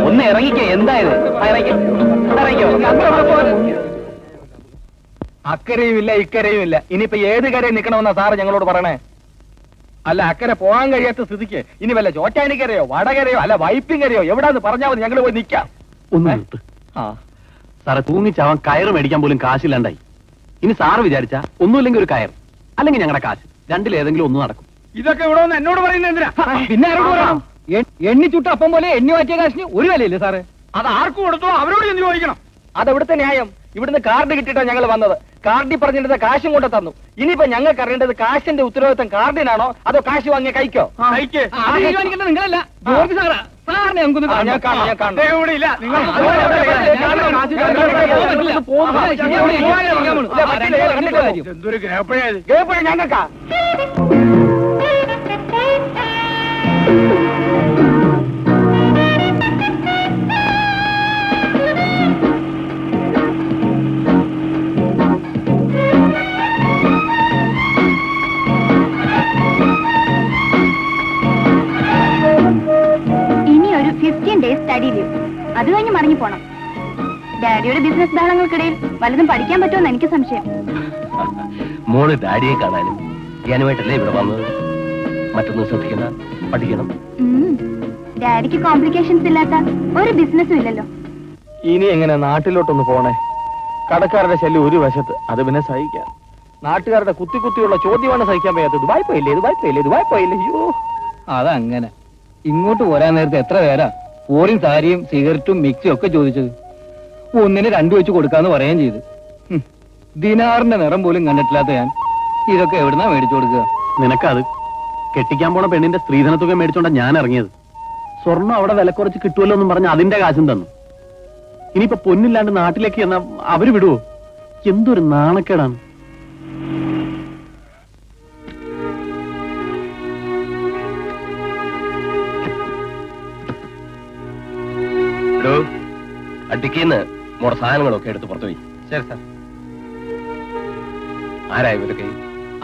ഒന്ന് ഇറങ്ങിക്കേ. എന്തായത്? അക്കരയും ഇല്ല ഇക്കരയും ഇല്ല. ഇനിയിപ്പോ ഏത് കരയിൽ നിൽക്കണമെന്നാ സാറ് ഞങ്ങളോട് പറയണേ? അല്ല, അക്കരെ പോകാൻ കഴിയാത്ത സ്ഥിതിക്ക് ഇനി വല്ല ചോറ്റാനിക്കരയോ വടകരയോ അല്ല വൈപ്പിങ്കരയോ എവിടാന്ന് പറഞ്ഞാൽ മതി. ഞങ്ങൾ പോയി നിൽക്കാം. ഒന്ന് നിർത്ത്. സാറെ, തൂങ്ങിച്ചാവാൻ കയറ് മേടിക്കാൻ പോലും കാശില്ലാണ്ടായി. ഇനി സാറ് വിചാരിച്ചാ ഒന്നുമില്ലെങ്കിൽ ഒരു കയർ, അല്ലെങ്കിൽ ഞങ്ങളുടെ കാശ്, രണ്ടിലേതെങ്കിലും ഒന്നും നടക്കും. ഇതൊക്കെ ഇവിടെ ഒന്ന് എന്നോട് പറയുന്നത് എന്തിനാ? പിന്നെ ആരോട് പറയണം? എണ്ണി ചുട്ട അപ്പം പോലെ എണ്ണി മാറ്റിയ കാശിന് ഒരു വിലയില്ലേ സാറ്? അത് ആർക്കും കൊടുത്തോ അവരോട് ചെന്ന് ചോദിക്കണം. അതെവിടുത്തെ ന്യായം? ഇവിടുന്ന് കാർഡ് കിട്ടിയിട്ടാ ഞങ്ങൾ വന്നത്. കാർഡിൽ പറഞ്ഞിട്ട് കാശും കൊണ്ട് തന്നു. ഇനിയിപ്പോ ഞങ്ങൾക്ക് അറിയേണ്ടത് കാശിന്റെ ഉത്തരവാദിത്തം കാർഡിനാണോ അതോ കാശ് വാങ്ങിയ കൈക്കോ? നിങ്ങളല്ല, ജോർജ് സാറാ. സാറിനെ നമുക്കൊന്ന് ഇവിടെ ഇല്ല. നിങ്ങൾ എന്തൊരു ഗ്രഹപ്പഴ ഞങ്ങൾക്കാ. Study leave. അത് കഴിഞ്ഞ് മടങ്ങി പോണം. ഡാഡിയുടെ ബിസിനസ് ബഹളങ്ങൾക്കിടയിൽ വല്ലതും പഠിക്കാൻ പറ്റുമെന്ന് എനിക്ക് സംശയം. മോള് ഡാഡിയെ കാണാനും ഞാനുമായിട്ടല്ലേ ഇവിടെ വന്നത്. മറ്റൊന്നും ശ്രദ്ധിക്കണ്ട, പഠിക്കണം. ഡാഡിക്ക് കോംപ്ലിക്കേഷൻസ് ഇല്ലാത്ത ഒരു ബിസിനസ്സും ഇല്ലല്ലോ. ഇനി എങ്ങനെ നാട്ടിലോട്ടൊന്ന് പോണേ? കടക്കാരുടെ ശല്യം ഒരു വശത്ത്, അത് പിന്നെ സഹിക്കാം. നാട്ടുകാരുടെ കുത്തിയുള്ള ചോദ്യമാണ് സഹിക്കാൻ വയ്യാത്തത്. ദുബായ് പോയില്ലേ, ദുബായ് പോയില്ലേ, ദുബായ് പോയില്ലേ? അയ്യോ, അതങ്ങനെ. ഇങ്ങോട്ട് പോരാൻ നേരത്തെ എത്ര പേരാ ഫോറിൻ സാരിയും സിഗരറ്റും മിക്സും ഒക്കെ ചോദിച്ചത്. ഒന്നിന് 2 വെച്ച് കൊടുക്കാന്ന് പറയുകയും ചെയ്തു. ദിനാറിന്റെ നിറം പോലും കണ്ടിട്ടില്ലാത്ത ഞാൻ ഇതൊക്കെ എവിടുന്നാ മേടിച്ചു കൊടുക്കുക? നിനക്കത് കെട്ടിക്കാൻ പോണ പെണ്ണിന്റെ സ്ത്രീധനത്തുക മേടിച്ചോണ്ടാ ഞാൻ ഇറങ്ങിയത്. സ്വർണ്ണം അവിടെ വില കുറച്ച് കിട്ടുമല്ലോ എന്നും പറഞ്ഞ് അതിന്റെ കാശും തന്നു. ഇനിയിപ്പോ പൊന്നില്ലാണ്ട് നാട്ടിലേക്ക് എന്നാ അവര് വിടുവോ? എന്തൊരു നാണക്കേടാണ്. അടിക്കുന്ന മോടെ സാധനങ്ങളൊക്കെ എടുത്ത് പുറത്തുപോയി. ശരി സാർ. ആരാ ഇവരൊക്കെ?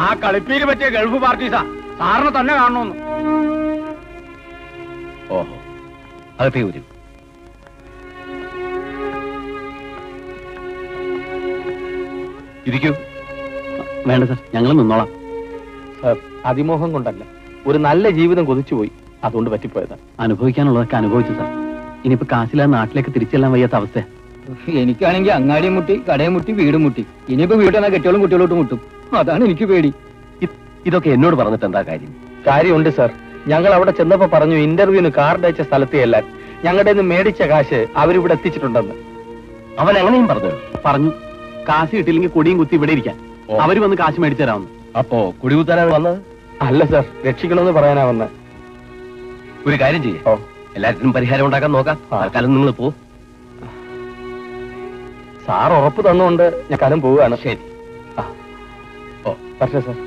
ആ കളിപ്പീര് പറ്റിയ ഗൾഫ് പാർട്ടീസാ. സാറിന് തന്നെ കാണണമെന്ന്. ഓഹോ, അകത്തേ വരും. ഇരിക്കൂ. വേണ്ട സാർ, ഞങ്ങൾ നിന്നോളാം. സാർ, അതിമോഹം കൊണ്ടല്ല, ഒരു നല്ല ജീവിതം കൊതിച്ചുപോയി, അതുകൊണ്ട് പറ്റിപ്പോയതാ. അനുഭവിക്കാനുള്ളതൊക്കെ അനുഭവിച്ചു സാർ. ഇനിയിപ്പോ കാശില്ലാതെ നാട്ടിലേക്ക് തിരിച്ചെല്ലാൻ വയ്യാത്ത അവസ്ഥ. എനിക്കാണെങ്കിൽ അങ്ങാടിയും മുട്ടി, കടയും മുട്ടി, വീടും മുട്ടി. ഇനിയിപ്പോ വീട്ടിൽ കെട്ടിയോളും കുട്ടികളോട്ട് മുട്ടും. അതാണ് എനിക്ക് പേടി. ഇതൊക്കെ എന്നോട് പറഞ്ഞിട്ട് എന്താ കാര്യം? കാര്യമുണ്ട് സാർ. ഞങ്ങൾ അവിടെ ചെന്നപ്പോ പറഞ്ഞു ഇന്റർവ്യൂവിന് കാർഡ് അയച്ച സ്ഥലത്ത് ചെല്ലാൻ. ഞങ്ങളുടെ മേടിച്ച കാശ് അവരിവിടെ എത്തിച്ചിട്ടുണ്ടെന്ന്. അവൻ അങ്ങനെയും പറഞ്ഞു. കാശ് കിട്ടിയില്ലെങ്കിൽ കൊടിയും കുത്തി ഇവിടെ ഇരിക്കാൻ. അവര് വന്ന് കാശ് മേടിച്ചു തരാമെന്ന്. അപ്പോ കുടികുത്താനാണ് വന്നത്? അല്ല സാർ, രക്ഷിക്കണമെന്ന് പറയാനാ വന്ന. ഒരു കാര്യം ചെയ്യേ, എല്ലാത്തിനും പരിഹാരം ഉണ്ടാക്കാൻ നോക്കാം. തൽക്കാലം നിങ്ങൾ പോ. സാർ ഉറപ്പ് തന്നുകൊണ്ട് ഞാൻ കാലം പോവുകയാണ്. ശരി. പക്ഷേ സാർ,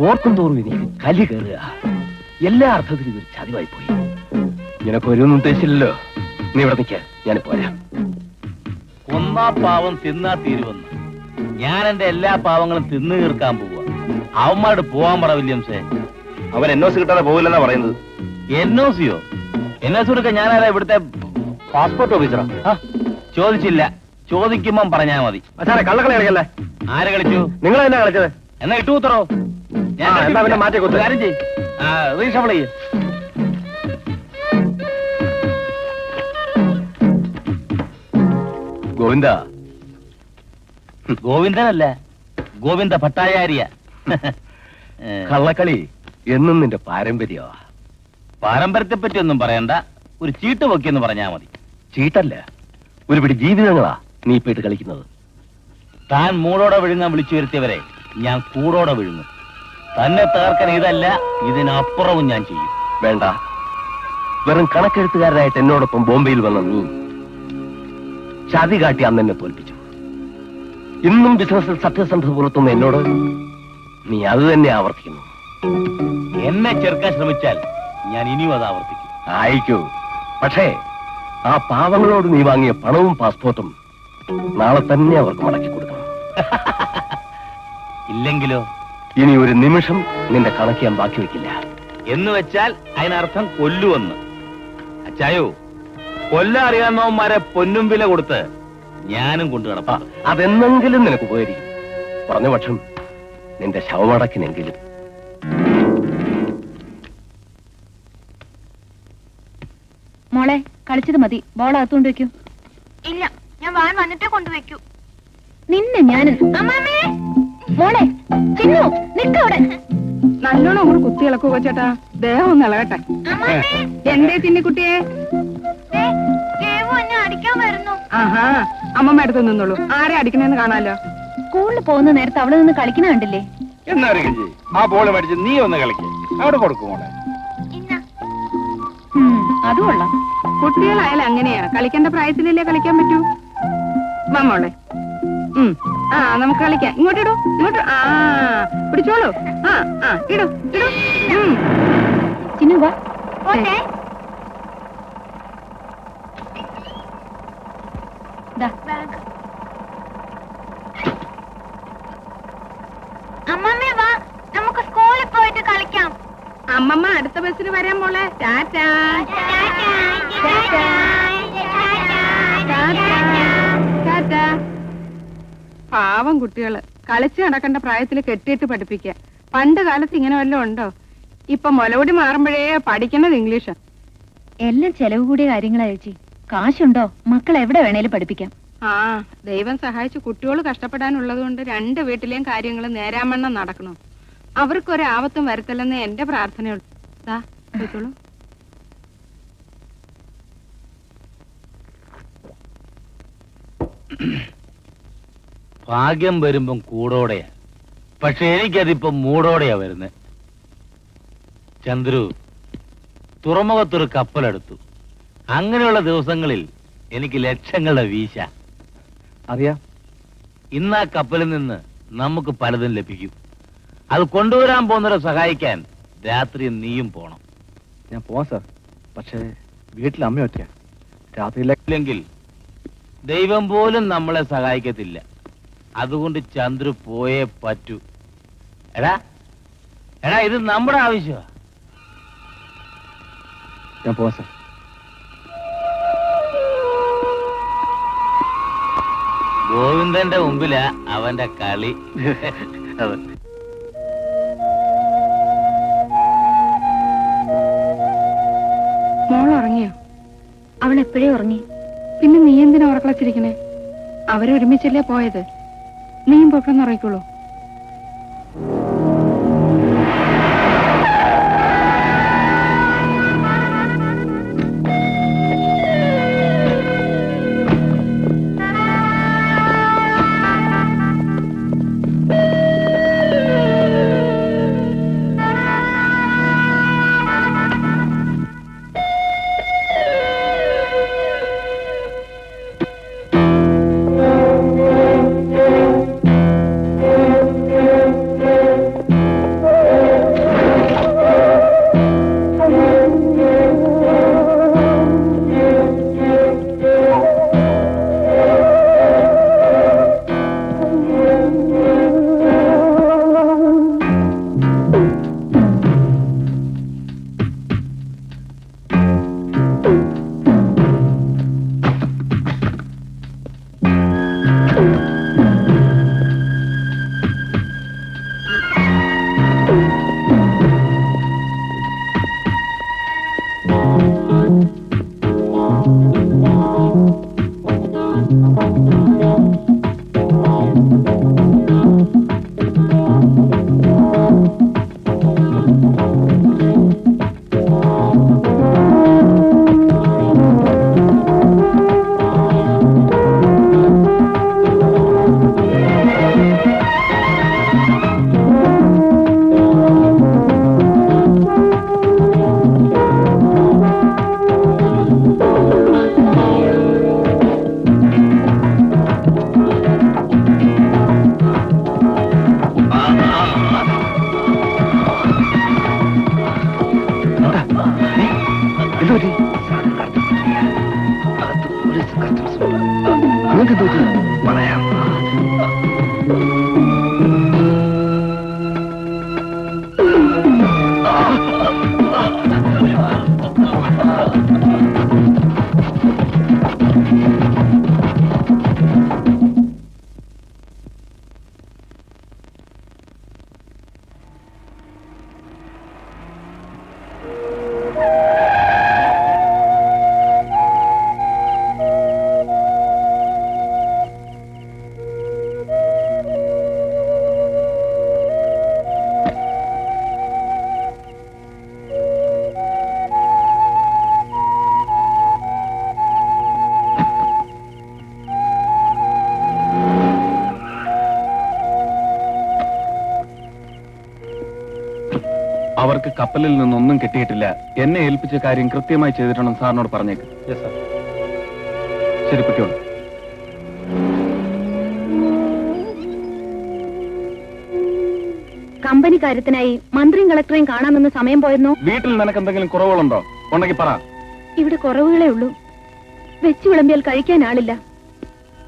ഓർക്കും തോറും എനിക്ക് കലി കയറുക. എല്ലാ അർത്ഥത്തിലും ഇതൊരു ചതിവായി പോയി. നിനക്കൊരൊന്നും ഉദ്ദേശിച്ചില്ലല്ലോ. നീ ഇവിടെ നിൽക്ക, ഞാൻ പോരാ. ഒന്നാ പാവം തിന്നാ തീരുവന്ന് ഞാൻ എന്റെ എല്ലാ പാവങ്ങളും തിന്നു തീർക്കാൻ പോവുക. അവന്മാരോട് പോവാൻ പറ വില്യംസേ. അവൻ NOC കിട്ടാതെ പോകില്ലെന്നാ പറയുന്നത്. NOCയോ? NOC കൊടുക്കാൻ ഞാനാരാ ഇവിടുത്തെ പാസ്പോർട്ട് ഓഫീസറാ? ചോദിച്ചില്ല, ചോദിക്കുമ്പം പറഞ്ഞാ മതി. സാറേ, കള്ളക്കളി കളിക്കല്ലേ. ആര് കളിച്ചു? നിങ്ങൾ തന്നെ കളിച്ചത്. എന്നാ ഇട്ടു കുത്തറോ? എന്നാ പിന്നെ മാറ്റി കുത്ത്. കാര്യം ചെയ്യ്. റീഷഫിൾ ചെയ്യ്. ഗോവിന്ദ. ഗോവിന്ദനല്ല, ഗോവിന്ദ ഭട്ടാചാര്യ. കള്ളക്കളി എന്നും നിന്റെ പാരമ്പര്യമാ. പാരമ്പര്യത്തെ പറ്റി ഒന്നും പറയണ്ട, ഒരു ചീട്ട് പൊക്കിയെന്ന് പറഞ്ഞാ മതി. ചീട്ടല്ല, ഒരു പിടി ജീവിതങ്ങളാ നീ ഇപ്പോയിട്ട് കളിക്കുന്നത്. താൻ മൂടോടെ വിഴുങ്ങാൻ വിളിച്ചു വരുത്തിയവരെ ഞാൻ കൂടോടെ വിഴുങ്ങും. തന്നെ തകർക്കാൻ ഇതല്ല, ഇതിനപ്പുറവും ഞാൻ ചെയ്യും. വേണ്ട, വെറും കണക്കെഴുത്തുകാരനായിട്ട് എന്നോടൊപ്പം ബോംബെയിൽ വന്ന നീ ചതി കാട്ടി അന്ന് എന്നെ തോൽപ്പിച്ചു. ഇന്നും ബിസിനസ്സിൽ സത്യസന്ധത പുലർത്തുന്ന എന്നോട് നീ അത് തന്നെ ആവർത്തിക്കുന്നു. എന്നെ ചെറുക്കാൻ ശ്രമിച്ചാൽ ഞാൻ ഇനിയും അത് ആവർത്തിക്കും. ആയിക്കൂ. പക്ഷേ ആ പാവങ്ങളോട് നീ വാങ്ങിയ പണവും പാസ്പോർട്ടും നാളെ തന്നെ അവർക്ക് മടക്കി കൊടുക്കണം. ഇല്ലെങ്കിലോ? ഇനി ഒരു നിമിഷം നിന്റെ കണക്ക് ഞാൻ ബാക്കി വെക്കില്ല. എന്ന് വെച്ചാൽ അതിനർത്ഥം കൊല്ലുവെന്ന്. അച്ചായോ, കൊല്ലാൻ അറിയാവുന്നവന്മാരെ പൊന്നും വില കൊടുത്ത് ഞാനും കൊണ്ടു കിടപ്പാം. അതെന്നെങ്കിലും നിനക്ക് ഉപകരിക്കും. പറഞ്ഞ പക്ഷം നിന്റെ ശവമടക്കിനെങ്കിലും. മോളെ, കളിച്ചത് മതി. ബോൾ അകത്തോണ്ട് വെക്കൂ. ഇല്ല, ഞാൻ വാൻ വന്നിട്ടേ കൊണ്ടുവയ്ക്കൂ. നിന്നെ ഞാൻ മോളെ ചിന്നു നിക്കവിടെ. നല്ലോണം നമ്മൾ കുത്തി ഇളക്കുക ചേട്ടാ, ദേഹം ഒന്ന് ഇളകട്ടെ. എന്തേ ചിന്നിക്കുട്ടിയെ? എന്നെ അടിക്കാൻ വരുന്നു. ആഹാ, അമ്മമ്മ അടുത്ത് നിന്നോളൂ. ആരെ അടിക്കണേന്ന് കാണാലോ. സ്കൂളിൽ പോകുന്ന നേരത്ത് അവള് നിന്ന് കളിക്കുന്ന കണ്ടില്ലേ? എന്നായിരിക്കും ചെയ്യും. ആ ബോള് മേടിച്ച് നീ ഒന്ന് കളിക്കേ, അവിടെ കൊടുക്കുമോളെ. അത് കൊള്ളാം. കുട്ടികളായാലും അങ്ങനെയാ, കളിക്കേണ്ട പ്രായത്തിലല്ലേ കളിക്കാൻ പറ്റൂ. മമ്മോളെ, നമുക്ക് കളിക്കാം. ഇങ്ങോട്ടിടൂ, ഇങ്ങോട്ട്. പിടിച്ചോളൂ. ഇടൂ, ഇടൂ. ചിന്നു വാ. അമ്മമ്മേ വാ, നമുക്ക് സ്കൂളിൽ പോയിട്ട് കളിക്കാം. അമ്മമ്മ അടുത്ത ബസ്സിന് വരാൻ മോളെ. ടാറ്റാ. ടാറ്റാ. പാവം കുട്ടികള് കളിച്ച് നടക്കേണ്ട പ്രായത്തിൽ കെട്ടിയിട്ട് പഠിപ്പിക്കുക. പണ്ട് കാലത്ത് ഇങ്ങനെ വല്ലതും ഉണ്ടോ? ഇപ്പൊ മുലകുടി മാറുമ്പോഴേ പഠിക്കുന്നത് ഇംഗ്ലീഷ്. എല്ലാം ചെലവ് കൂടിയ കാര്യങ്ങളാ ചേച്ചി. കാശുണ്ടോ മക്കൾ എവിടെ വേണേലും പഠിപ്പിക്കാം. ദൈവം സഹായിച്ച് കുട്ടികൾ കഷ്ടപ്പെടാനുള്ളത് കൊണ്ട് രണ്ട് വീട്ടിലെയും കാര്യങ്ങൾ നേരാമണ്ണം നടക്കണം. അവർക്കൊരാപത്തും വരുത്തല്ലെന്ന് എന്റെ പ്രാർത്ഥനയുള്ളൂ. പോയിക്കോളൂ. ഭാഗ്യം വരുമ്പം കൂടോടെയാ, പക്ഷെ എനിക്കതിപ്പോ മൂടോടെയാ വരുന്നത്. ചന്ദ്രു, തുറമുഖത്തൊരു കപ്പലെടുത്തു. അങ്ങനെയുള്ള ദിവസങ്ങളിൽ എനിക്ക് ലക്ഷങ്ങളുടെ വീശ. അറിയാം. ഇന്ന് ആ കപ്പലിൽ നിന്ന് നമുക്ക് പലതും ലഭിക്കും. അത് കൊണ്ടുവരാൻ പോകുന്നവരെ സഹായിക്കാൻ രാത്രി നീയും പോണം. ഞാൻ പോവാം സാർ, പക്ഷേ വീട്ടിൽ അമ്മ ഒറ്റ രാത്രിയില്ലെങ്കിൽ ദൈവം പോലും നമ്മളെ സഹായിക്കത്തില്ല. അതുകൊണ്ട് ചന്ദ്രു പോയേ പറ്റൂ. എടാ എടാ, ഇത് നമ്മുടെ ആവശ്യമാ. ഞാൻ പോവാം സാർ. ഗോവിന്ദന്റെ മുമ്പിലാ അവന്റെ കളി. അതെ. മോൾ ഉറങ്ങിയോ? അവൾ എപ്പോഴേ ഉറങ്ങി. പിന്നെ നീ എന്തിനാ ഉറക്കളച്ചിരിക്കണേ? അവരൊരുമിച്ചല്ലേ പോയത്. നീയും പൊക്കെന്ന് ഉറങ്ങിക്കോളൂ. എന്ത് പറ്റി? അകത്ത് പോലീസ് കസ്റ്റംസ് ഉണ്ട്. നിങ്ങൾക്ക് എന്ത് പറ്റി? പറയാം. അവർക്ക് കപ്പലിൽ നിന്നൊന്നും കിട്ടിയിട്ടില്ല. എന്നെ ഏൽപ്പിച്ച കാര്യം കൃത്യമായി ചെയ്തിട്ടുണ്ടെന്ന് സാറിനോട് പറഞ്ഞേക്ക്. ശരി, പൊയ്ക്കോളൂ. കമ്പനി കാര്യത്തിനായി മന്ത്രിയും കളക്ടറെയും കാണാമെന്ന് സമയം പോയെന്നോ? വീട്ടിൽ നിനക്ക് എന്തെങ്കിലും കുറവുകളുണ്ടോ? ഉണ്ടെങ്കിൽ പറ. ഇവിടെ കുറവുകളേ ഉള്ളൂ. വെച്ചു വിളമ്പിയാൽ കഴിക്കാൻ ആളില്ല.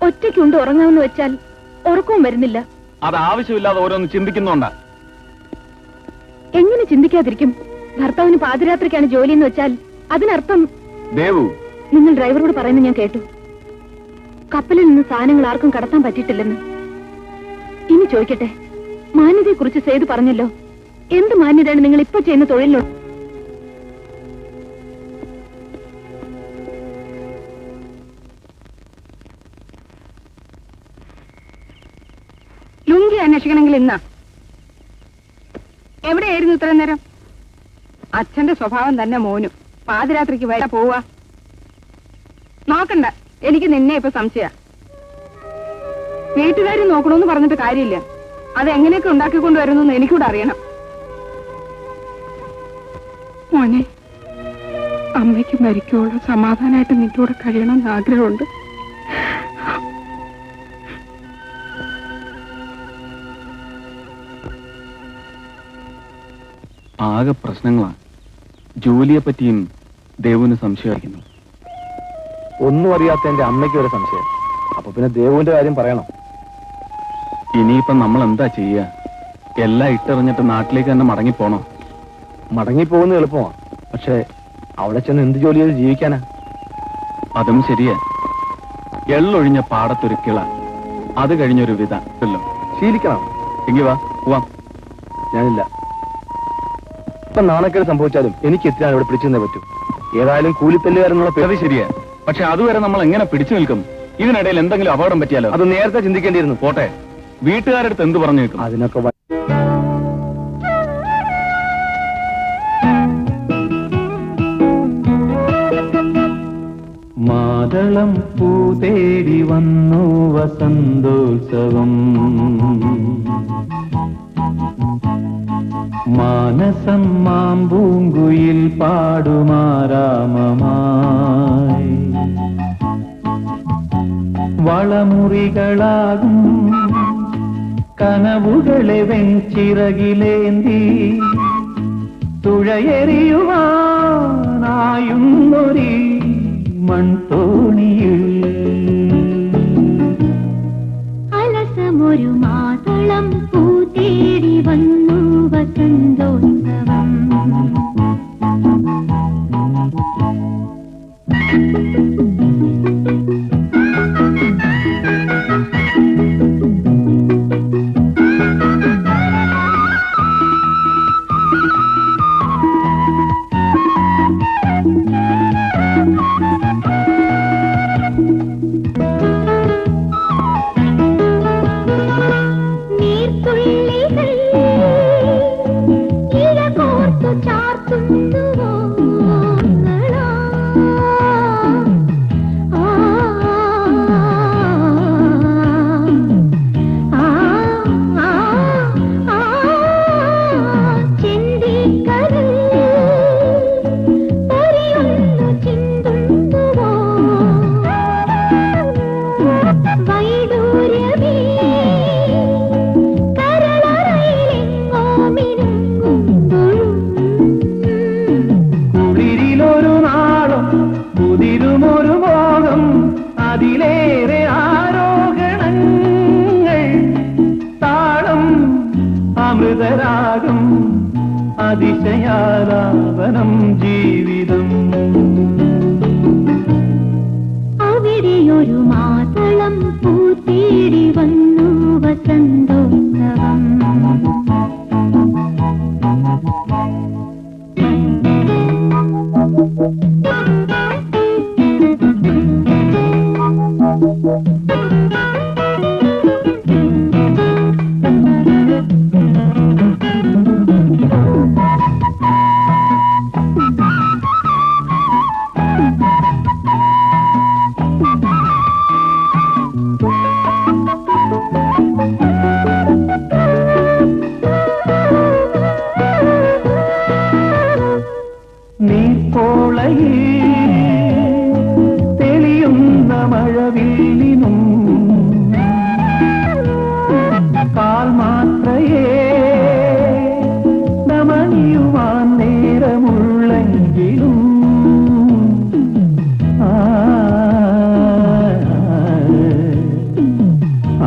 ഒറ്റയ്ക്കുണ്ട് ഉറങ്ങാമെന്ന് വെച്ചാൽ ഉറക്കവും വരുന്നില്ല. അത് ആവശ്യമില്ലാതെ ഓരോന്ന് ചിന്തിക്കുന്നുണ്ടാ. എങ്ങനെ ചിന്തിക്കാതിരിക്കും? ഭർത്താവിന് പാതിരാത്രിക്കാണ് ജോലി എന്ന് വെച്ചാൽ അതിനർത്ഥം... ദേവു, നിങ്ങൾ ഡ്രൈവറോട് പറയുന്നത് ഞാൻ കേട്ടു. കപ്പലിൽ നിന്ന് സാധനങ്ങൾ ആർക്കും കടത്താൻ പറ്റിയിട്ടില്ലെന്ന്. ഇനി ചോദിക്കട്ടെ, മാന്യതയെ കുറിച്ച് സേതു പറഞ്ഞല്ലോ. എന്ത് മാന്യതയാണ് നിങ്ങൾ ഇപ്പൊ ചെയ്യുന്ന തൊഴിലിനോട്? ലുങ്കി അന്വേഷിക്കണമെങ്കിൽ ഇന്നാ. എവിടെയായിരുന്നു ഇത്രയും നേരം? അച്ഛന്റെ സ്വഭാവം തന്നെ മോനും. പാതിരാത്രിക്ക് വരാ പോവാ. നോക്കണ്ട, എനിക്ക് നിന്നെ ഇപ്പൊ സംശയ. വീട്ടുകാരും നോക്കണമെന്ന് പറഞ്ഞിട്ട് കാര്യമില്ല. അത് എങ്ങനെയൊക്കെ ഉണ്ടാക്കിക്കൊണ്ട് വരുന്നു എനിക്കൂടെ അറിയണം. മോനെ, അമ്മയ്ക്ക് മരിക്കുവോളൂ സമാധാനമായിട്ട് നിന്റെ കൂടെ കഴിയണമെന്ന് ആഗ്രഹമുണ്ട്. ആകെ പ്രശ്നങ്ങളാണ്. ജോലിയെ പറ്റിയും ദേവുവിന് സംശയമായിരിക്കുന്നു. ഒന്നും അറിയാത്ത എന്റെ അമ്മയ്ക്ക് ഒരു സംശയം. അപ്പൊ പിന്നെ ദേവുവിന്റെ കാര്യം പറയണം. ഇനിയിപ്പം നമ്മൾ എന്താ ചെയ്യുക? എല്ലാം ഇട്ടെറിഞ്ഞിട്ട് നാട്ടിലേക്ക് തന്നെ മടങ്ങിപ്പോണോ? മടങ്ങിപ്പോകുന്നത് എളുപ്പമാണ്. പക്ഷെ അവിടെ ചെന്ന് എന്ത് ജോലി ചെയ്ത് ജീവിക്കാനാ? അതും ശരിയാ. എള്ളൊഴിഞ്ഞ പാടത്തൊരു കിള, അത് കഴിഞ്ഞൊരു വിധല്ലോ. ശീലിക്കണം. എങ്കി വാ പോവാം. ഞാനില്ല. ഇപ്പൊ നാണക്കേട് സംഭവിച്ചാലും എനിക്ക് എത്തിനാണ് ഇവിടെ പിടിച്ചു നിന്നേ പറ്റൂ. ഏതായാലും കൂലിത്തല്ലുകാരെന്നുള്ള അത് ശരിയാ. പക്ഷെ അതുവരെ നമ്മൾ എങ്ങനെ പിടിച്ചു നിൽക്കും? ഇതിനിടയിൽ എന്തെങ്കിലും അപകടം പറ്റിയാലോ? അത് നേരത്തെ ചിന്തിക്കേണ്ടിയിരുന്നു. പോട്ടെ, വീട്ടുകാരടുത്ത് എന്ത് പറഞ്ഞു നിൽക്കും? അതിനൊക്കെ മാതളം പൂ തേടി വന്നു വസന്തോത്സവം. മാനസം മാമ്പൂങ്കുയിൽ പാടുമാരാമമായി. വളമുറികളാകും കനവുകളെ വെഞ്ചിറകിലേന്തി തുഴയെറിയുവാനായുന്നൊരി മൺതോണിയിൽ അലസമൊരു മാതളം പൂ തേടി വന്നു വസന്തോത്സവം. മധുരരാഗം അതിശയാലാപനം ജീവിതം. അവിടെയൊരു മാതളം പൂത്തേടി വന്നു വസന്തോത്സവം. തെളിയുന്ന മഴവില്ലിനും കാൽ മാത്രയേ നമണിയുവാൻ നേരമുള്ളെങ്കിലും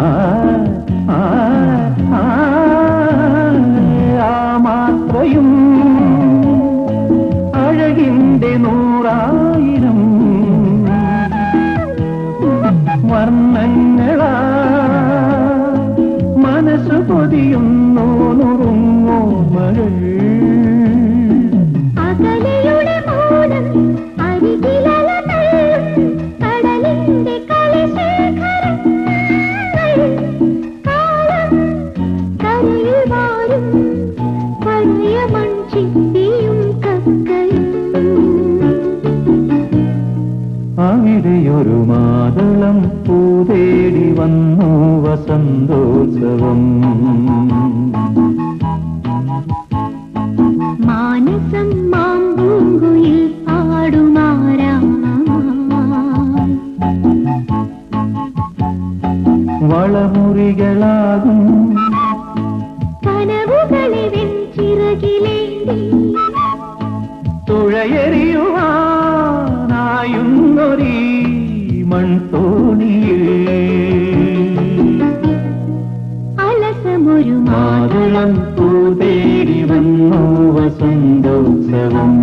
ആ മാത്രയും അഴകിന്റെ 100,000 വർണ്ണങ്ങളാ മനസ്സു പൊതിയുന്നു നുറുങ്ങോ മഴ. അകലയുടെ മോനം അരികിലലതയും കടലിന്റെ കളിശേഖരങ്ങൾ. കാലം കരയിൽ വാരും പഴയ മൺചിപ്പിയും കക്കയും. അവിടെയൊരു മാതളം പൂതേടി വന്നു വസന്തോത്സവം. മാനസം മാമ്പൂങ്കുയിൽ പാടുമാരാമമായി. വളമുറികളാകും കനവുകളെ വെഞ്ചിറകിലേന്തി തുഴയെറിയുവാനായുന്നൊരീ മൺതോണിയിൽ അലസമൊരു മാതളം പൂതേടി വന്നു വസന്തോത്സവം.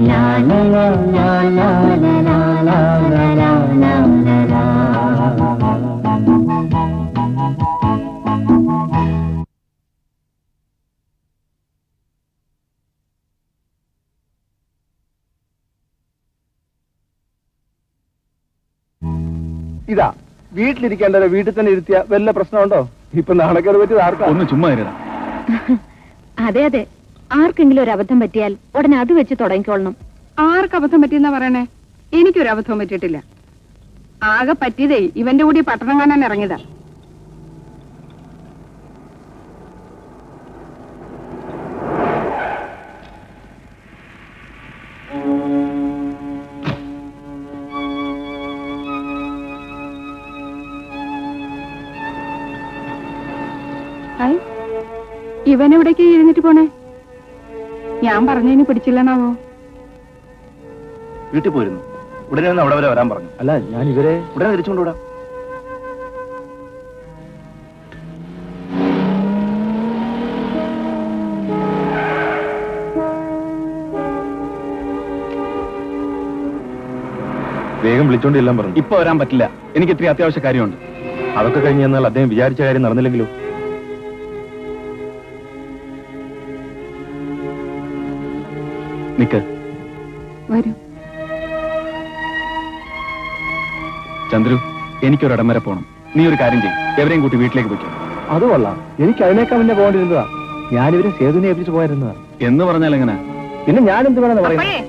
ലാ ലാ ലാ ലാ ലാ ലാ ലാ ലാ ലാ ലാ ലാ. ഇതാ വീട്ടിലിരിക്കേണ്ടവരെ വീട്ടിൽ തന്നെ ഇരുത്തിയ വല്ല പ്രശ്നമുണ്ടോ? ഇപ്പൊ നാണക്കേട് പറ്റിയത് ആർക്കാ? ഒന്ന് ചുമ്മാ ഇരുടാ. അതെ അതെ, ആർക്കെങ്കിലും ഒരു അബദ്ധം പറ്റിയാൽ ഉടനെ അത് വെച്ച് തുടങ്ങിക്കോളണം. ആർക്ക് അബദ്ധം പറ്റിയെന്നാ പറയണേ? എനിക്കൊരു അബദ്ധവും പറ്റിയിട്ടില്ല. ആകെ പറ്റിയതേ ഇവന്റെ കൂടി പട്ടണം കാണാൻ ഇറങ്ങിയതാ. ഇവനെവിടേക്ക് ഇരുന്നിട്ട് പോണേ? ഞാൻ പറഞ്ഞതിന് പിടിച്ചില്ലണാവോ? വീട്ടിൽ പോയിരുന്നു. ഉടനെ ഒന്ന് അവിടെ വരെ വരാൻ പറഞ്ഞു. അല്ല, ഞാൻ ഇവരെ ഉടനെ തിരിച്ചുകൊണ്ടുവിടാം. വേഗം വിളിച്ചോണ്ട് എല്ലാം പറഞ്ഞു. ഇപ്പൊ വരാൻ പറ്റില്ല, എനിക്ക് ഇത്തിരി അത്യാവശ്യ കാര്യമുണ്ട്. അതൊക്കെ കഴിഞ്ഞ് എന്നാൽ അദ്ദേഹം വിചാരിച്ച കാര്യം നടന്നില്ലെങ്കിലോ? നിക്ക്. വരൂ. ചന്ദ്രു, എനിക്കൊരിടം വരെ പോണം. നീ ഒരു കാര്യം ചെയ്യും, എവരെയും കൂട്ടി വീട്ടിലേക്ക് പോയിക്കോ. അത് കൊള്ളാം. എനിക്ക് അതിനേക്കാൾ മുന്നേ പോകേണ്ടിരുന്നതാ. ഞാനിവരെ സേതുവിനെ ഏൽപ്പിച്ച് പോയിരുന്നതാ. എന്ന് പറഞ്ഞാൽ എങ്ങനെ? പിന്നെ ഞാൻ എന്ത് വേണമെന്ന് പറയുന്നത്? അപ്പോഴേ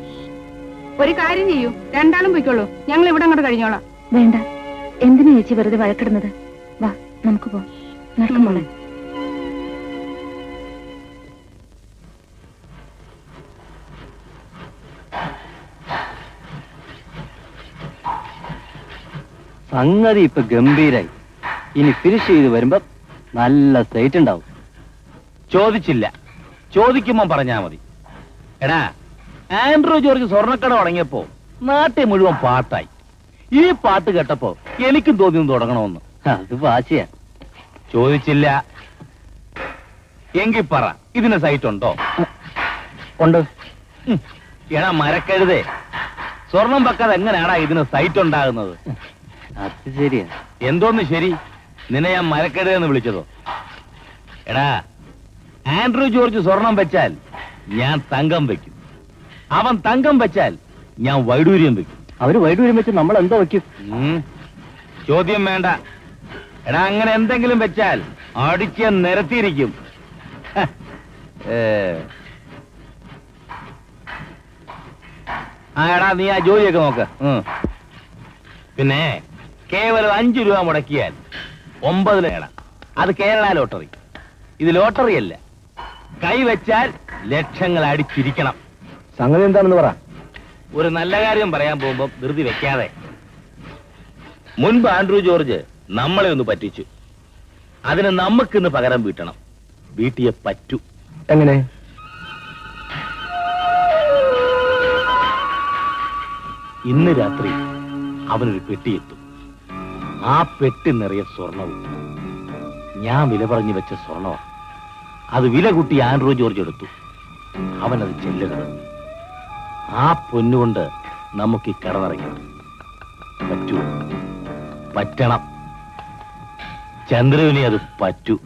ഒരു കാര്യം ചെയ്യൂ, രണ്ടാളും പോയിക്കോളൂ. ഞങ്ങൾ ഇവിടെ അങ്ങോട്ട് കഴിഞ്ഞോളാം. വേണ്ട, എന്തിനാ ചേച്ചി വെറുതെ വഴക്കിടുന്നത്? വാ, നമുക്ക് പോവാം. നടക്കുമോളെ. സംഗതി ഇപ്പൊ ഗംഭീരായി. ഇനി ഫിനിഷ് ചെയ്ത് വരുമ്പോ നല്ല സൈറ്റ് ഉണ്ടാവും. ചോദിച്ചില്ല, ചോദിക്കുമ്പോ പറഞ്ഞാ മതി. എടാ, ആൻഡ്രൂ ജോർജ് സ്വർണ്ണക്കട തുടങ്ങിയപ്പോ നാട്ടിൽ മുഴുവൻ പാട്ടായി. ഈ പാട്ട് കേട്ടപ്പോ എനിക്കും തോന്നിയൊന്ന് തുടങ്ങണമെന്ന്. അത് വാശിയാ. ചോദിച്ചില്ല. എങ്കിൽ പറ, ഇതിന് സൈറ്റ് ഉണ്ടോ? ഉണ്ട്. എടാ മരക്കഴുതേ, സ്വർണം വെക്കാതെ എങ്ങനെയാടാ ഇതിന് സൈറ്റ് ഉണ്ടാകുന്നത്? അത് ശരിയാ. എന്തോന്ന് ശരി? നിന്നെ ഞാൻ മരക്കഴുതെന്ന് വിളിച്ചതോ? എടാ, ആൻഡ്രൂ ജോർജ് സ്വർണം വെച്ചാൽ ഞാൻ തങ്കം വെക്കും. അവൻ തങ്കം വെച്ചാൽ ഞാൻ വൈഡൂര്യം വെക്കും. അവര് വൈഡൂര്യം വെച്ച് നമ്മൾ എന്തോ വെക്കും? ചോദ്യം വേണ്ട. എടാ, അങ്ങനെ എന്തെങ്കിലും വെച്ചാൽ അടിച്ച് നിരത്തിയിരിക്കും. ആ എടാ, നീ ആ ജോലിയൊക്കെ നോക്ക്. പിന്നെ കേവലം 5 രൂപ മുടക്കിയാൽ 9 നേടാം. അത് കേരള ലോട്ടറി. ഇത് ലോട്ടറി അല്ല. കൈവച്ചാൽ ലക്ഷങ്ങൾ അടിച്ചിരിക്കണം. സംഗതി എന്താണെന്ന് പറ. ഒരു നല്ല കാര്യം പറയാൻ പോകുമ്പോ ധൃതി വെക്കാതെ. മുൻപ് ആൻഡ്രൂ ജോർജ് നമ്മളെ ഒന്ന് പറ്റിച്ചു. അതിന് നമുക്കിന്ന് പകരം വീട്ടണം. വീട്ടിയെ പറ്റൂ. എങ്ങനെ? ഇന്ന് രാത്രി അവനൊരു പെട്ടിയെത്തും. ആ പെട്ടി നിറയെ സ്വർണവും. ഞാൻ വില പറഞ്ഞു വെച്ച സ്വർണമാണ്. അത് വില കൂട്ടി ആൻഡ്രൂ ജോർജ് എടുത്തു. അവനത് ചെല്ലരുത്. ആ പൊന്നുകൊണ്ട് നമുക്ക് ഈ കട നിറയ്ക്കണം. പറ്റൂ? പറ്റണം. ചന്ദ്രവിനെ അത് പറ്റൂ.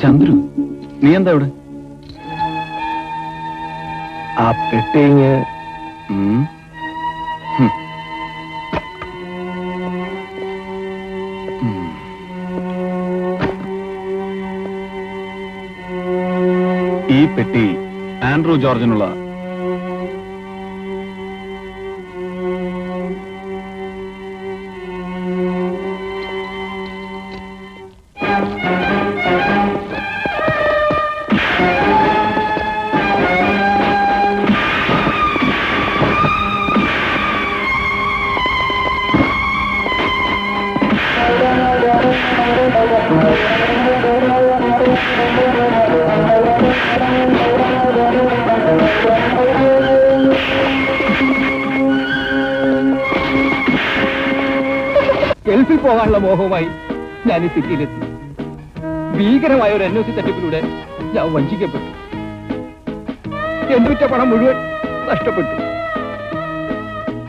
ചന്ദ്രു, നീ എന്താ ഇവിടെ? ആ പെട്ടിങ് ഈ പെട്ടി ആൻഡ്രൂ ജോർജിനുള്ള. ഗൾഫിൽ പോകാനുള്ള മോഹവുമായി ഞാൻ ഈ സിറ്റിയിലെത്തി. ഭീകരമായ ഒരു NOC തട്ടിപ്പിലൂടെ ഞാൻ വഞ്ചിക്കപ്പെട്ടു. എന്റെ വിറ്റ പണം മുഴുവൻ നഷ്ടപ്പെട്ടു.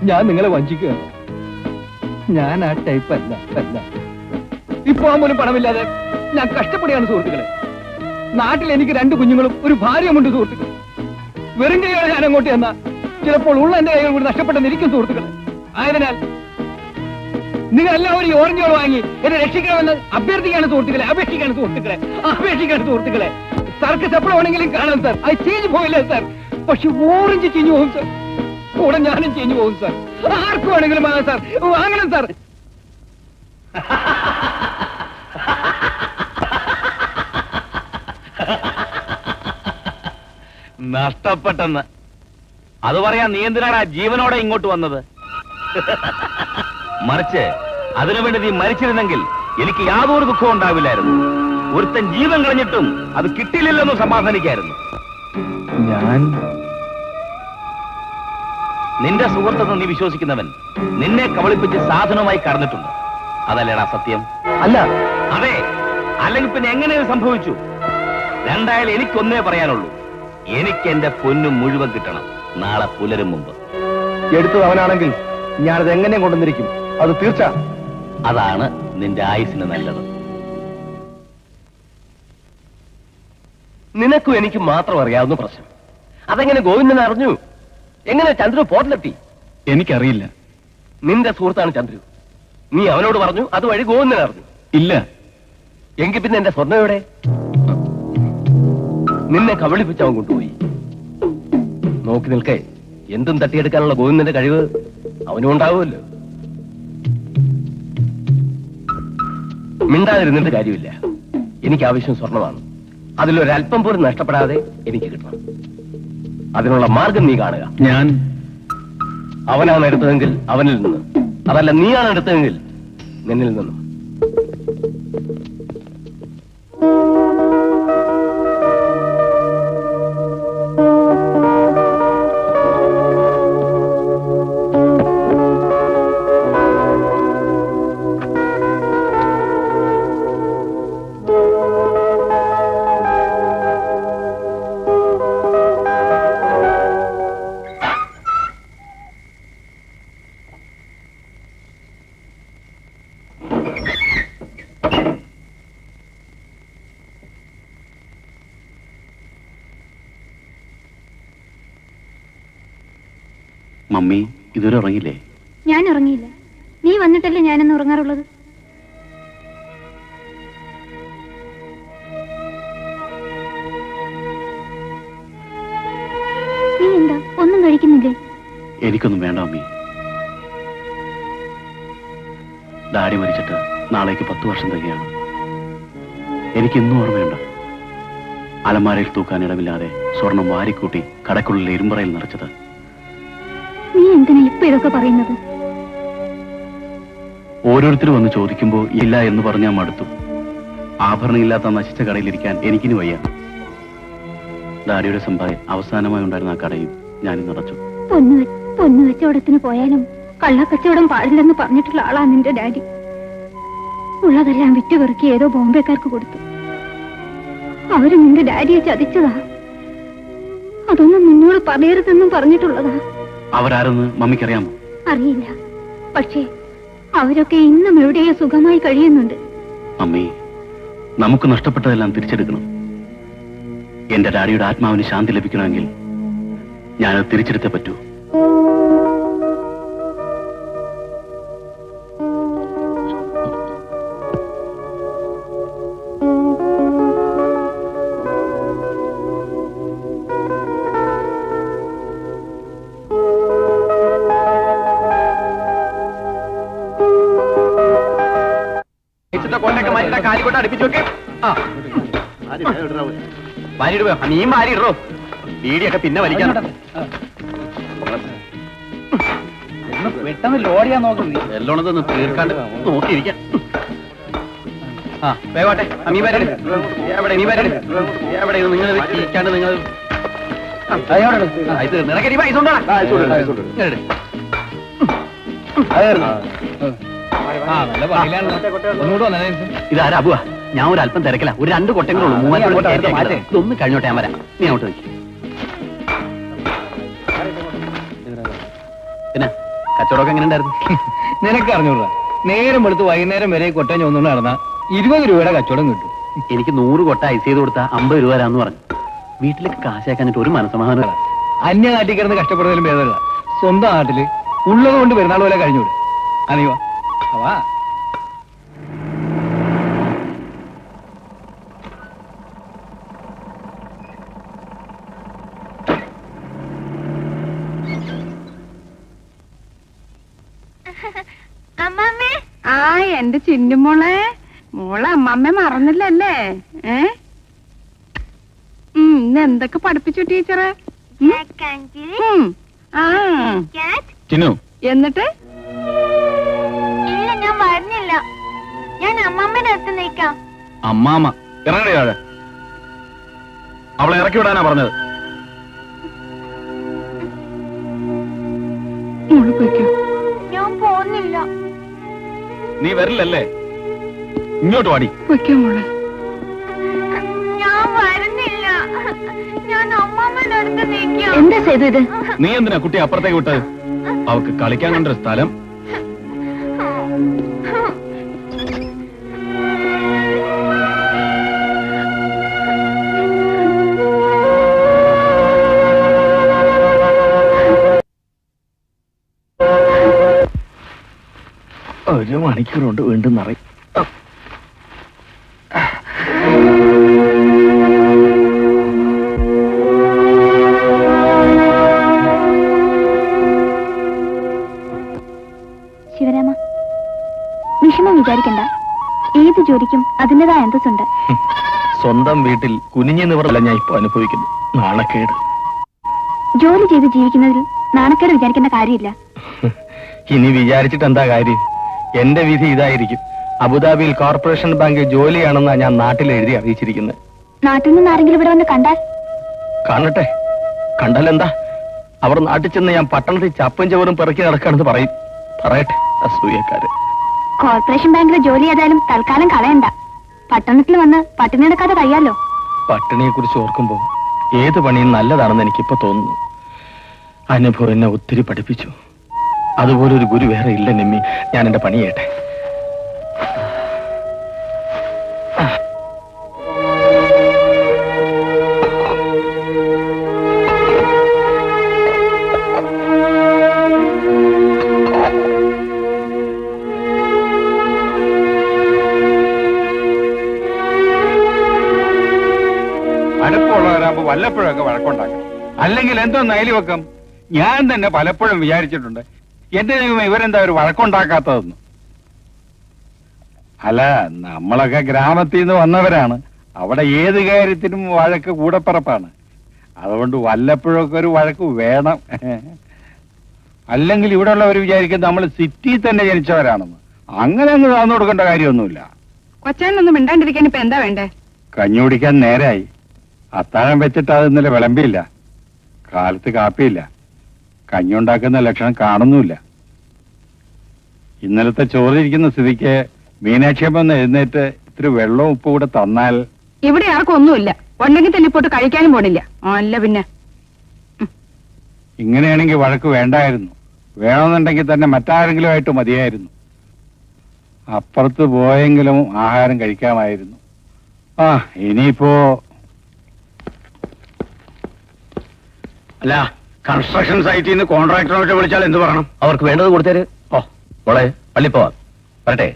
ഞാൻ നിങ്ങളെ വഞ്ചിക്കുകയാണ്. ഞാൻ ആ ടൈപ്പ് അല്ല. ഇപ്പൊ പോലും പണമില്ലാതെ ഞാൻ കഷ്ടപ്പെടുകയാണ് സുഹൃത്തുക്കളെ. നാട്ടിൽ എനിക്ക് 2 കുഞ്ഞുങ്ങളും ഒരു ഭാര്യയുമുണ്ട് സുഹൃത്തുക്കളെ. വെറും കൈയോടെ ഞാൻ അങ്ങോട്ട് ചെന്ന ചിലപ്പോൾ ഉള്ള എന്റെ കൈകൾ കൂടി നഷ്ടപ്പെട്ടെന്നിരിക്കും സുഹൃത്തുക്കളെ. ആയതിനാൽ നിങ്ങൾ എല്ലാവരും ഈ ഓറഞ്ചുകൾ വാങ്ങി എന്നെ രക്ഷിക്കണമെന്ന് അഭ്യർത്ഥിക്കാണ് സുഹൃത്തുക്കളെ. സർക്കസ് എപ്പോഴാണെങ്കിലും കാണാം സാർ. അത് ചീഞ്ഞു പോയില്ലേ സാർ? പക്ഷെ ഓറഞ്ച് ചീഞ്ഞു പോകും സാർ. കൂടെ ഞാനും ചീഞ്ഞു പോകും സാർ. ആർക്കും വേണമെങ്കിലും വാങ്ങാം സാർ. വാങ്ങണം സാർ. നഷ്ടപ്പെട്ടെന്ന് അത് പറയാൻ നീ എന്തിനാടാ ജീവനോടെ ഇങ്ങോട്ട് വന്നത്? മറിച്ച് അതിനുവേണ്ടി നീ മരിച്ചിരുന്നെങ്കിൽ എനിക്ക് യാതൊരു ദുഃഖവും ഉണ്ടാവില്ലായിരുന്നു. ഒരുത്തൻ ജീവൻ കളഞ്ഞിട്ടും അത് കിട്ടിയില്ലെന്ന് സമാധാനിക്കായിരുന്നു. നിന്റെ സുഹൃത്തെന്ന് നീ വിശ്വസിക്കുന്നവൻ നിന്നെ കബളിപ്പിച്ച് സാധനമായി കടന്നിട്ടുണ്ട്. അതല്ലേടാ സത്യം? അല്ല. അതെ. അല്ലെങ്കിൽ പിന്നെ എങ്ങനെ ഇത് സംഭവിച്ചു? രണ്ടായാലും എനിക്കൊന്നേ പറയാനുള്ളൂ. എനിക്ക് എന്റെ പൊന്നും മുഴുവൻ കിട്ടണം, നാളെ പുലരും മുമ്പ്. എടുത്തത് അവനാണെങ്കിൽ ഞാനത് എങ്ങനെ കൊണ്ടുവന്നിരിക്കും, അത് തീർച്ച. അതാണ് നിന്റെ ആയുസിന് നല്ലത്. നിനക്കും എനിക്ക് മാത്രം അറിയാവുന്ന പ്രശ്നം. അതെങ്ങനെ ഗോവിന്ദൻ അറിഞ്ഞു? എങ്ങനെ ചന്ദ്രു പോർട്ടിലെത്തി? എനിക്കറിയില്ല. നിന്റെ സുഹൃത്താണ് ചന്ദ്രു. നീ അവനോട് പറഞ്ഞു, അതുവഴി ഗോവിന്ദൻ അറിഞ്ഞു? ഇല്ല. എങ്കിൽ പിന്നെ എന്റെ സ്വർണ്ണം എവിടെ? നിന്നെ കബളിപ്പിച്ച് അവൻ കൊണ്ടുപോയി. നോക്കി നിൽക്കേ, എന്തും തട്ടിയെടുക്കാനുള്ള ഗോവിന്ദന്റെ കഴിവ് അവനും ഉണ്ടാവുമല്ലോ. മിണ്ടാതിരുന്നിട്ട് കാര്യമില്ല. എനിക്ക് ആവശ്യം സ്വർണമാണ്. അതിലൊരല്പം പോലും നഷ്ടപ്പെടാതെ എനിക്ക് കിട്ടണം. അതിനുള്ള മാർഗം നീ കാണുക. ഞാൻ അവനാണ് എടുത്തതെങ്കിൽ അവനിൽ നിന്ന്, അതല്ല നീയാണ് എടുത്തതെങ്കിൽ നിന്നിൽ നിന്നും. മമ്മി ഇതുവരെ ഉറങ്ങിയില്ലേ? ഞാൻ ഉറങ്ങിയില്ല. നീ വന്നിട്ടല്ലേ ഞാനെന്ന് ഉറങ്ങാറുള്ളത്. നീ എന്താ ഒന്നും കഴിക്കുന്നില്ലേ? എനിക്കൊന്നും വേണ്ട മമ്മി. ഡാഡി മരിച്ചിട്ട് നാളേക്ക് 10 വർഷം തികയാണ്. എനിക്കിന്നും ഓർമ്മയുണ്ട്. അലമാരയിൽ തൂക്കാൻ ഇടമില്ലാതെ സ്വർണം വാരിക്കൂട്ടി കടക്കുള്ളിലെ ഇരുമ്പറയിൽ നിറച്ചത്. നീ എന്തിനാ ഇപ്പൊ ഇതൊക്കെ പറയുന്നത്? ഓരോരുത്തരും വന്ന് ചോദിക്കുമ്പോ ഇല്ല എന്ന് പറഞ്ഞാൽ മടുത്തു. ആഭരണമില്ലാത്ത നശിച്ച കടയിലിരിക്കാൻ എനിക്കിനി വയ്യ. ഡാഡിയുടെ സമ്പാദ്യം അവസാനമായി ഉണ്ടായിരുന്ന ആ കടയും ഞാനിന്ന് അടച്ചു. പൊന്നു കച്ചവടത്തിന് പോയാലും കള്ളക്കച്ചവടം പാടില്ലെന്ന് പറഞ്ഞിട്ടുള്ള ആളാ നിന്റെ ഡാഡി. ഉള്ളതെല്ലാം വിറ്റുപെറുക്കി ഏതോ ബോംബെക്കാർക്ക് കൊടുത്തു. അവര് നിന്റെ ഡാഡിയെ ചതിച്ചതാ. അതൊന്നും നിന്നോട് പറയരുതെന്നും പറഞ്ഞിട്ടുള്ളതാ. അവരാരെന്ന് മമ്മിക്കറിയാമോ? അറിയില്ല. പക്ഷേ അവരൊക്കെ ഇന്നും എവിടെയോ സുഖമായി കഴിയുന്നുണ്ട്. മമ്മി, നമുക്ക് നഷ്ടപ്പെട്ടതെല്ലാം തിരിച്ചെടുക്കണം. എന്റെ ഡാഡിയുടെ ആത്മാവിന് ശാന്തി ലഭിക്കണമെങ്കിൽ ഞാനത് തിരിച്ചെടുത്തേ പറ്റൂ. കൊണ്ടൊക്കെ മാറ്റിട്ട് കാലിക്കോട്ട് അടുപ്പിച്ചു നോക്കെ. വാരിയിടുവോ? നീയും വാരിയിടോ. വീടിയൊക്കെ പിന്നെ വലിക്കാൻ. പെട്ടെന്ന് ലോഡ് ചെയ്യാൻ നോക്കുന്നു. എല്ലോണതൊന്ന് തീർക്കാണ്ട് നോക്കിയിരിക്കാം. വേഗോട്ടെ. നീ വരട്. എവിടെ നീ വരട്? എവിടെ നിങ്ങൾ ഇരിക്കാണ്ട് നിങ്ങൾ ഇത് നിനക്ക് പൈസ ഉണ്ടോ? ഇതാരാ അബുവാ? ഞാൻ ഒരു അല്പം തിരക്കില്ല. ഒരു 2 കൊട്ടങ്ങളുള്ളൂ. ഇതൊന്ന് കഴിഞ്ഞോട്ടെ, ഞാൻ വരാം. നീ അങ്ങോട്ട് നോക്കി. പിന്നെ കച്ചവടമൊക്കെ എങ്ങനെ ഉണ്ടായിരുന്നു? നിനക്ക് അറിഞ്ഞൂടാ. നേരം വെളുത്ത് വൈകുന്നേരം വരെ കൊട്ടയം ചോന്നുകൊണ്ട് നടന്ന 20 രൂപയുടെ കച്ചവടം കിട്ടും. എനിക്ക് 100 കൊട്ട ഐസ് ചെയ്ത് കൊടുത്താൽ 50 രൂപ തരാന്ന് പറഞ്ഞു. വീട്ടിലേക്ക് കാശാക്കാനിട്ട് ഒരു മനസ്സമാധാനം. അന്യ നാട്ടിൽ കിടന്ന് കഷ്ടപ്പെടുന്നതിലും ഭേദമല്ല. സ്വന്തം നാട്ടില് ഉള്ളത് കൊണ്ട് പെരുന്നാൾ പോലെ കഴിഞ്ഞൂടെ? അനിവാ വാ. അമ്മമ്മേ. ആ എന്റെ ചിന്നുമോളെ, മോളെ അമ്മമ്മ മറന്നില്ലല്ലേ? ഇന്ന് എന്തൊക്കെ പഠിപ്പിച്ചു ടീച്ചറെ? ചിന്നു, എന്നിട്ട് ഇല്ല, ഞാൻ പറഞ്ഞില്ല. ഞാൻ അമ്മമ്മയുടെ അടുത്ത് നിൽക്കാം. അമ്മാമ്മ ഇറങ്ങടിയാതെ. അവളെ ഇറക്കി വിടാനാ പറഞ്ഞത്. നീ വരില്ലല്ലേ? ഇങ്ങോട്ട് വാടി. പൊയ്ക്കോ മോളെ. ഞാൻ വരുന്നില്ല. ഞാൻ അമ്മമ്മയുടെ അടുത്ത് നിൽക്കാം. എന്താ സേതു ഇത്? നീ എന്തിനാ കുട്ടി അപ്പുറത്തേക്ക് വിട്ടത്? അവക്ക് കളിക്കാൻ കണ്ടൊരു സ്ഥലം. ഒരു മണിക്കൂർ കൊണ്ട് വീണ്ടും നിറയും. ശിവരാമ, വിഷമം വിചാരിക്കണ്ട. ഏത് ജോലിക്കും അതിൻ്റെതായ അന്തസ്സുണ്ട്. സ്വന്തം വീട്ടിൽ കുനിഞ്ഞു നിവർല്ല ഞാൻ ഇപ്പൊ അനുഭവിക്കുന്നു. നാണക്കേട്. ജോലി ചെയ്ത് ജീവിക്കുന്നതിൽ നാണക്കേട് വിചാരിക്കേണ്ട കാര്യമില്ല. ഇനി വിചാരിച്ചിട്ട് എന്താ കാര്യം? എന്റെ വിധി ഇതായിരിക്കും. അബുദാബിയിൽ കോർപ്പറേഷൻ ബാങ്ക് ജോലിയാണെന്നാ ഞാൻ നാട്ടിൽ എഴുതി അറിയിച്ചിരിക്കുന്നത്. നാട്ടിൽ നിന്ന് ആരെങ്കിലും ഇവിടെ വന്ന് കണ്ടാൽ? കാണട്ടെ. കണ്ടാലെന്താ? അവർ നാട്ടിൽ ചെന്ന് ഞാൻ പട്ടണത്തിൽ ചപ്പും ചവറും പിറക്കി നടക്കാണെന്ന് പറയും. പറയട്ടെ അസൂയക്കാര്. കോർപ്പറേഷൻ ബാങ്കിലെ ജോലി ഏതായാലും തൽക്കാലം കളയണ്ട. പട്ടണത്തിൽ വന്ന് പട്ടിണി നടക്കാതെ കഴിയാലോ. പട്ടിണിയെ കുറിച്ച് ഓർക്കുമ്പോൾ ഏത് പണിയും നല്ലതാണെന്ന് എനിക്കിപ്പോ തോന്നുന്നു. അനുഭവം എന്നെ ഒത്തിരി പഠിപ്പിച്ചു. അതുപോലൊരു ഗുരു വേറെ ഇല്ല നിമ്മി. ഞാൻ എന്റെ പണി ചെയ്യട്ടെ. അടുപ്പമുള്ളവരാകുമ്പോ വല്ലപ്പോഴൊക്കെ വഴക്കുണ്ടാക്കാം. അല്ലെങ്കിൽ എന്തോ നൈലി വെക്കാം. ഞാൻ തന്നെ പലപ്പോഴും വിചാരിച്ചിട്ടുണ്ട്, എന്റെ ദൈവം ഇവരെന്താ ഒരു വഴക്കുണ്ടാക്കാത്തതെന്ന്. അല്ല, നമ്മളൊക്കെ ഗ്രാമത്തിൽ നിന്ന് വന്നവരാണ്. അവിടെ ഏത് കാര്യത്തിനും വഴക്ക് കൂടപ്പിറപ്പാണ്. അതുകൊണ്ട് വല്ലപ്പോഴൊക്കെ ഒരു വഴക്ക് വേണം. അല്ലെങ്കിൽ ഇവിടെ ഉള്ളവർ വിചാരിക്കും നമ്മൾ സിറ്റിയിൽ തന്നെ ജനിച്ചവരാണെന്ന്. അങ്ങനെ അങ്ങ് താന്നു കൊടുക്കേണ്ട കാര്യമൊന്നുമില്ല. കൊച്ചാനൊന്നും മിണ്ടാണ്ടിരിക്കാൻ ഇപ്പൊ എന്താ വേണ്ടേ? കഞ്ഞി കുടിക്കാൻ നേരായി. അത്താഴം വെച്ചിട്ട് അത് ഇന്നലെ വിളമ്പിയില്ല. കാലത്ത് കാപ്പിയില്ല. കഞ്ഞി ഉണ്ടാക്കുന്ന ലക്ഷണം കാണുന്നുമില്ല. ഇന്നലത്തെ ചോറിരിക്കുന്ന സ്ഥിതിക്ക് മീനാക്ഷിയമ്മ എഴുന്നേറ്റ് ഇത്തിരി വെള്ളവും ഉപ്പും കൂടെ തന്നാൽ. ഇവിടെ ആർക്കും ഒന്നുമില്ല. ഉണ്ടെങ്കിൽ തന്നെ ഇപ്പോട്ട് കഴിക്കാനും പോണില്ല. അല്ല പിന്നെ ഇങ്ങനെയാണെങ്കിൽ വഴക്ക് വേണ്ടായിരുന്നു. വേണമെന്നുണ്ടെങ്കിൽ തന്നെ മറ്റാരെങ്കിലും ആയിട്ട് മതിയായിരുന്നു. അപ്പുറത്ത് പോയെങ്കിലും ആഹാരം കഴിക്കാമായിരുന്നു. ഇനിയിപ്പോ അല്ല, കൺസ്ട്രക്ഷൻ സൈറ്റിൽ നിന്ന് കോൺട്രാക്ടറോട്ട് വിളിച്ചാൽ എന്ത് പറയണം? അവർക്ക് വേണ്ടത് കൊടുത്തേര്. ഓ മോളെ, പള്ളി പോവാം. വരട്ടെ.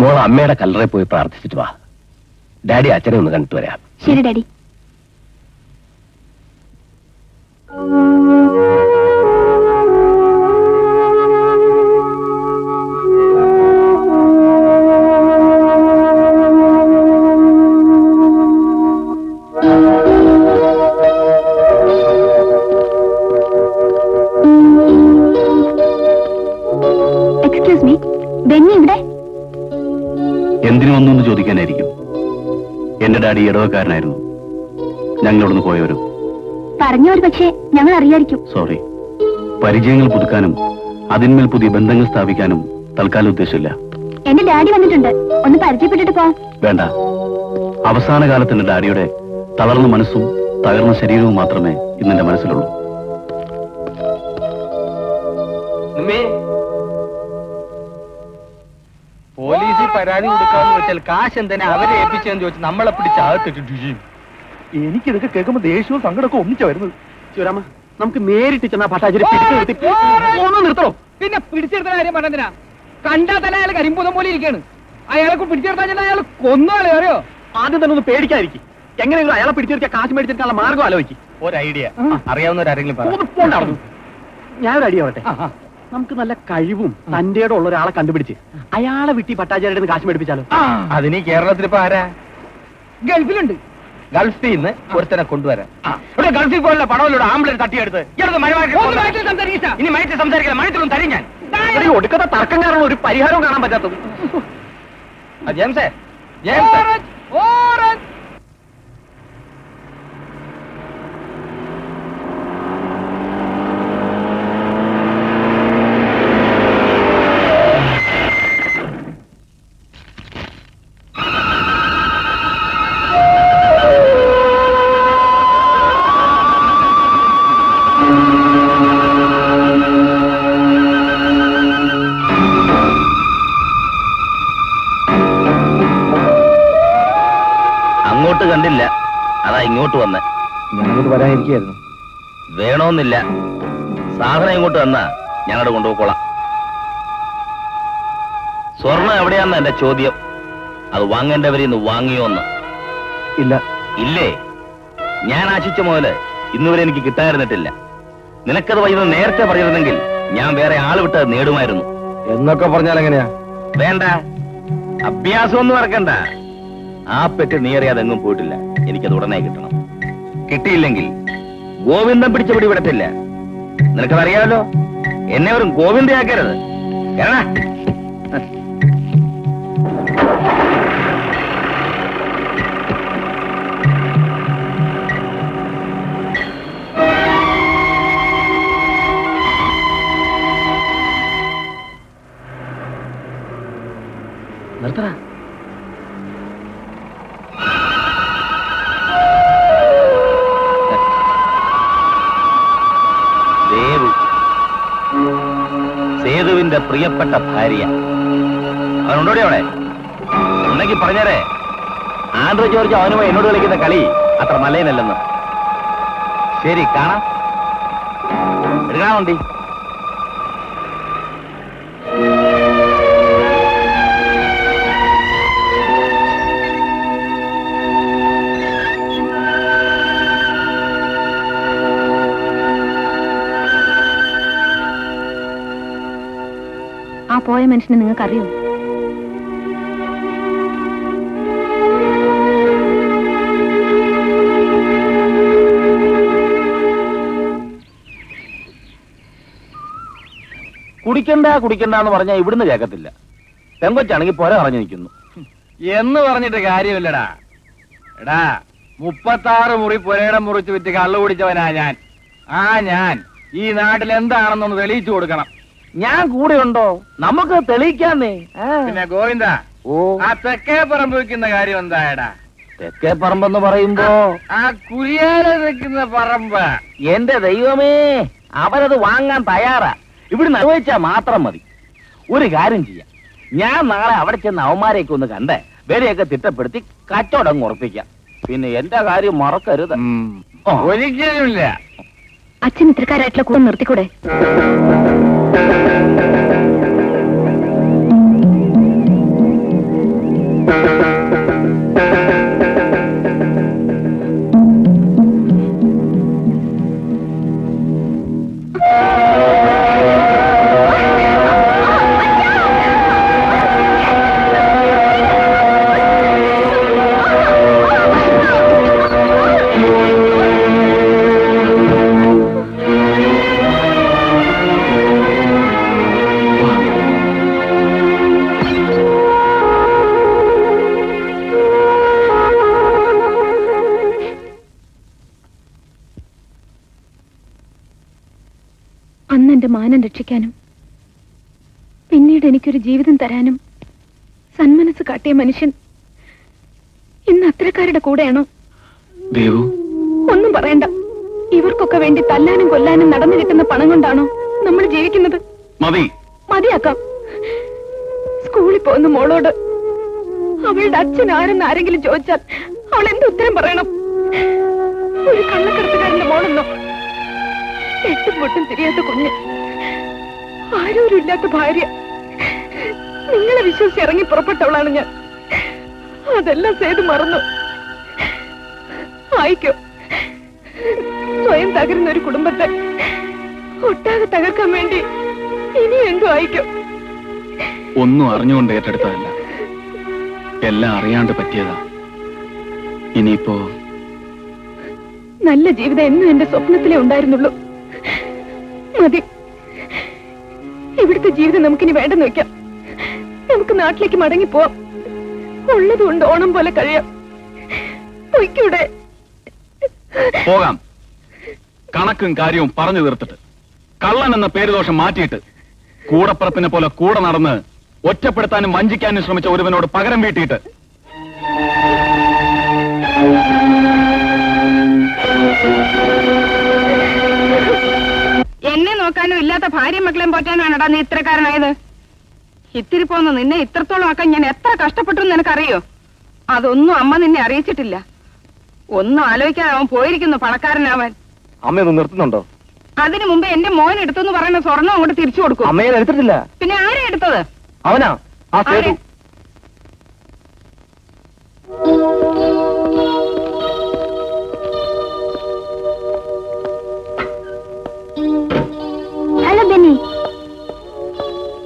മോൾ അമ്മയുടെ കല്ലറയിൽ പോയി പ്രാർത്ഥിച്ചിട്ട് വാ. ഡാഡി അച്ഛനെ ഒന്ന് കണ്ടിട്ട് വരാം. ശരി ഡാഡി. എക്സ്ക്യൂസ് മീ, ബെന്നി ഇവിടെ? എന്തിനു വന്നു ചോദിക്കാനായിരിക്കും. എന്റെ ഡാഡി ഇടവക്കാരനായിരുന്നു. ഞങ്ങളിവിടുന്ന് പോയവരും. പറഞ്ഞവർ പക്ഷേ ഞങ്ങൾ അറിയായിരിക്കും. സോറി. പരിചയങ്ങൾ പുതുക്കാനും അതിന്മേൽ പുതിയ ബന്ധങ്ങൾ സ്ഥാപിക്കാനും തൽക്കാലം ഉദ്ദേശമില്ല. എന്റെ ഡാഡി വന്നിട്ടുണ്ട്. ഒന്ന് പരിചയപ്പെട്ടിട്ട് പോ. വേണ്ട. അവസാന കാലത്ത് എന്റെ ഡാഡിയുടെ തളർന്ന മനസ്സും തകർന്ന ശരീരവും മാത്രമേ ഇന്നെന്റെ മനസ്സിലുള്ളൂ. പോലീസിൽ പരാതി കൊടുക്കാന്ന് വെച്ചാൽ കാശ് എന്തിനാ അവരെ ഏൽപ്പിച്ചെന്ന് ചോദിച്ചു നമ്മളെ പിടിച്ച് അകത്തിട്ടു. എനിക്കിതൊക്കെ കേൾക്കുമ്പോ ദേഷ്യവും സങ്കടമൊക്കെ ഒന്നിച്ചാ വരുന്നത്. ശിവരാമ, നമുക്ക് നേരിട്ട് ചെന്നാ ഭട്ടാചാര്യ നിർത്തണോ? പിന്നെ പിടിച്ചെടുത്ത കാര്യം പറഞ്ഞതിനാ? കണ്ടാൽ തന്നെ അയാൾ കരിമ്പൂതം പോലെ ഇരിക്കാണ്. അയാളെ പിടിച്ചെടുത്താൽ അയാൾ കൊന്നാളെ അറിയോ? ആദ്യം തന്നെ ഒന്ന് പേടിക്കാതിരിക്കും. എങ്ങനെയെങ്കിലും അയാളെ പിടിച്ചെടുക്കാൻ കാശ് മേടിച്ചെടുക്കാനുള്ള മാർഗം ആലോചിക്കും. ഒരു ഐഡിയ അറിയാവുന്നവരാരെങ്കിലും ഞാനൊരു ഐഡിയ പറയട്ടെ. നമുക്ക് നല്ല കഴിവും തന്റെ ഉള്ള ഒരാളെ കണ്ടുപിടിച്ച് അയാളെ വിട്ടി ഭട്ടാചാര്യയുടെ കാശ് മേടിപ്പിച്ചാലോ? അതിന് കേരളത്തിൽ ഇപ്പൊ ആരാ? ഗൾഫിലുണ്ട്. ഗൾഫിൽ നിന്ന് ഒരുത്തനെ കൊണ്ടുവരാം. ഇവിടെ ഗൾഫിൽ പോലുള്ള പണമല്ലോ ആംബുലൻസ് തട്ടിയെടുത്ത് ഇനി മയറ്റ് സംസാരിക്കില്ല. മയത്തിലൊന്നും തരും ഞാൻ. ഒടുക്കത്തെ തർക്കം കാരണം ഒരു പരിഹാരവും കാണാൻ പറ്റാത്തത്. ജെയിംസേ, ജെയിംസ്, അങ്ങോട്ട് കണ്ടില്ല, അതാ ഇങ്ങോട്ട് വന്നേ. ഞാനങ്ങോട്ട് വരാനിരിക്കുകയായിരുന്നു. വേണമെന്നില്ല, സാധനം ഇങ്ങോട്ട് വന്നാ ഞങ്ങളുടെ കൊണ്ടുപോയിക്കോളാം. സ്വർണം എവിടെയാന്ന് എന്റെ ചോദ്യം. അത് വാങ്ങേണ്ടവരിന്ന് വാങ്ങിയോന്ന്? ഇല്ല. ഇല്ലേ? ഞാൻ ആശിച്ച മുതല് ഇന്നുവരെ എനിക്ക് കിട്ടാതിരുന്നിട്ടില്ല. നിനക്കത് വൈകുന്നത് നേരത്തെ പറഞ്ഞിരുന്നെങ്കിൽ ഞാൻ വേറെ ആള് വിട്ട് അത് നേടുമായിരുന്നു. എന്നൊക്കെ പറഞ്ഞാൽ എങ്ങനെയാ? വേണ്ട, അഭ്യാസമൊന്നും ഇറക്കണ്ട. ആ പെറ്റ് നീ അറിയാതെങ്ങും പോയിട്ടില്ല. എനിക്കത് ഉടനെ കിട്ടണം. കിട്ടിയില്ലെങ്കിൽ ഗോവിന്ദൻ പിടിച്ച പിടി വിടത്തില്ല. നിനക്കതറിയാമല്ലോ. എന്നെ ഒരു ഗോവിന്ദയാക്കരുത്. കേരള നിർത്തടാ. ദേവു, സേതുവിന്റെ പ്രിയപ്പെട്ട ഭാര്യ. അവനുണ്ടോടി അവിടെ? ഉണ്ടെങ്കിൽ പറഞ്ഞേരെ. ആൻഡ്രൂ ജോർജ് അവനുമായി എന്നോട് കളിക്കുന്ന കളി അത്ര നല്ലതിനല്ലെന്ന്. ശരി, കാണാം. എടുക്കണമുണ്ടി. ആ പോയ മനുഷ്യനെ നിങ്ങൾക്കറിയോ? കുടിക്കണ്ടെന്ന് പറഞ്ഞാൽ ഇവിടുന്ന് കേൾക്കത്തില്ല. പെങ്കൊച്ചാണെങ്കിൽ പോരെ പറഞ്ഞു നിൽക്കുന്നു. എന്ന് പറഞ്ഞിട്ട് കാര്യമില്ലടാ. എടാ, 36 മുറി പുരയിടം മുറിച്ച് വിറ്റ് കള്ളു കുടിച്ചവനാ ഞാൻ. ഞാൻ ഈ നാട്ടിൽ എന്താണെന്നൊന്ന് തെളിയിച്ചു കൊടുക്കണം. ഞാൻ കൂടെ ഉണ്ടോ? നമുക്ക് തെളിയിക്കാന്നേ. പിന്നെ ഗോവിന്ദ, ആ തെക്കേ പറമ്പ് വെക്കുന്ന കാര്യം എന്തായടാ? തെക്കേ പറമ്പെന്ന് പറയുമ്പോ ആ കുരിയാല വെക്കുന്ന പറമ്പ്. എന്റെ ദൈവമേ, അവരത് വാങ്ങാൻ തയ്യാറാ. ഇവിടുന്ന് അനുഭവിച്ചാ മാത്രം മതി. ഒരു കാര്യം ചെയ്യാം, ഞാൻ നാളെ അവിടെ ചെന്ന് അവന്മാരെയൊക്കെ ഒന്ന് കണ്ട് വിലയൊക്കെ തിട്ടപ്പെടുത്തി കച്ചവടം ഉറപ്പിക്കാം. പിന്നെ എന്റെ കാര്യം മറക്കരുത്. ഒരിക്കലുമില്ല. അച്ഛൻ ഇത്രക്കാരായിട്ടുള്ള കൂടെ നിർത്തിക്കൂടെ? അന്ന് എന്റെ മാനം രക്ഷിക്കാനും പിന്നീട് എനിക്കൊരു ജീവിതം തരാനും സന്മനസ് കാട്ടിയ മനുഷ്യൻ ഇന്ന് അത്തരക്കാരുടെ കൂടെയാണോ? ദേവു, ഒന്നും പറയണ്ട. ഇവർക്കൊക്കെ വേണ്ടി തല്ലാനും കൊല്ലാനും നടന്നു കിട്ടുന്ന പണം കൊണ്ടാണോ നമ്മൾ ജീവിക്കുന്നത്? മതി, മതിയാക്കാം. സ്കൂളിൽ പോകുന്ന മോളോട് അവളുടെ അച്ഛൻ ആരെന്ന് ആരെങ്കിലും ചോദിച്ചാൽ അവൾ എന്ത് ഉത്തരം പറയണം? ഒരു കള്ളക്കടത്തുകാരന്റെ മോളെന്നോ? എട്ടും പൊട്ടും തിരിയാത്ത കുഞ്ഞ്, ആരോരുമില്ലാത്ത ഭാര്യ. നിങ്ങളെ വിശ്വസിച്ച് ഇറങ്ങി പുറപ്പെട്ടവളാണ് ഞാൻ. അതെല്ലാം സേതു മറന്നു. ആയിക്കോ, സ്വയം തകരുന്ന ഒരു കുടുംബത്തെ ഒട്ടാകെ തകർക്കാൻ വേണ്ടി ഇനി എന്തോ ആയിക്കോ. ഒന്നും അറിഞ്ഞുകൊണ്ട് ഏറ്റെടുത്തതല്ല, എല്ലാം അറിയാണ്ട് പറ്റിയതാ. ഇനിയിപ്പോ നല്ല ജീവിതം എന്നും എന്റെ സ്വപ്നത്തിലേ ഉണ്ടായിരുന്നുള്ളൂ. മതി, ഇവിടുത്തെ ജീവിതം നമുക്കിനി വേണ്ടെന്ന് വെക്കാം. നമുക്ക് നാട്ടിലേക്ക് മടങ്ങിപ്പോവാം. ഉള്ളതുകൊണ്ട് ഓണം പോലെ കഴിയാം. പൊയ്ക്കൂടെ? പോകാം. കണക്കും കാര്യവും പറഞ്ഞു തീർത്തിട്ട്, കള്ളൻ എന്ന പേരുദോഷം മാറ്റിയിട്ട്, കൂടപ്പിറപ്പിനെ പോലെ കൂടെ നടന്ന് ഒറ്റപ്പെടുത്താനും വഞ്ചിക്കാനും ശ്രമിച്ച ഒരുവനോട് പകരം വീട്ടിയിട്ട്. എന്നെ നോക്കാനും ഇല്ലാത്ത ഭാര്യ മക്കളെയും പോറ്റാനാണടാ നീ ഇത്രക്കാരനായത്? ഇത്തിരി പോന്ന് നിന്നെ ഇത്രത്തോളം ആക്കാൻ ഞാൻ എത്ര കഷ്ടപ്പെട്ടു എന്ന് നിനക്കറിയോ? അതൊന്നും അമ്മ നിന്നെ അറിയിച്ചിട്ടില്ല. ഒന്നും ആലോചിക്കാതെ അവൻ പോയിരിക്കുന്നു പണക്കാരനാവാൻ. അമ്മയൊന്ന് നിർത്തുന്നുണ്ടോ? അതിനു മുമ്പ് എന്റെ മോൻ എടുത്തെന്ന് പറയുന്ന സ്വർണം അങ്ങോട്ട് തിരിച്ചു കൊടുക്കും. അമ്മയെ എടുത്തിട്ടില്ല. പിന്നെ ആരെ എടുത്തത്? അവനാ, ആ സേതു. ഹലോ ബെന്നി,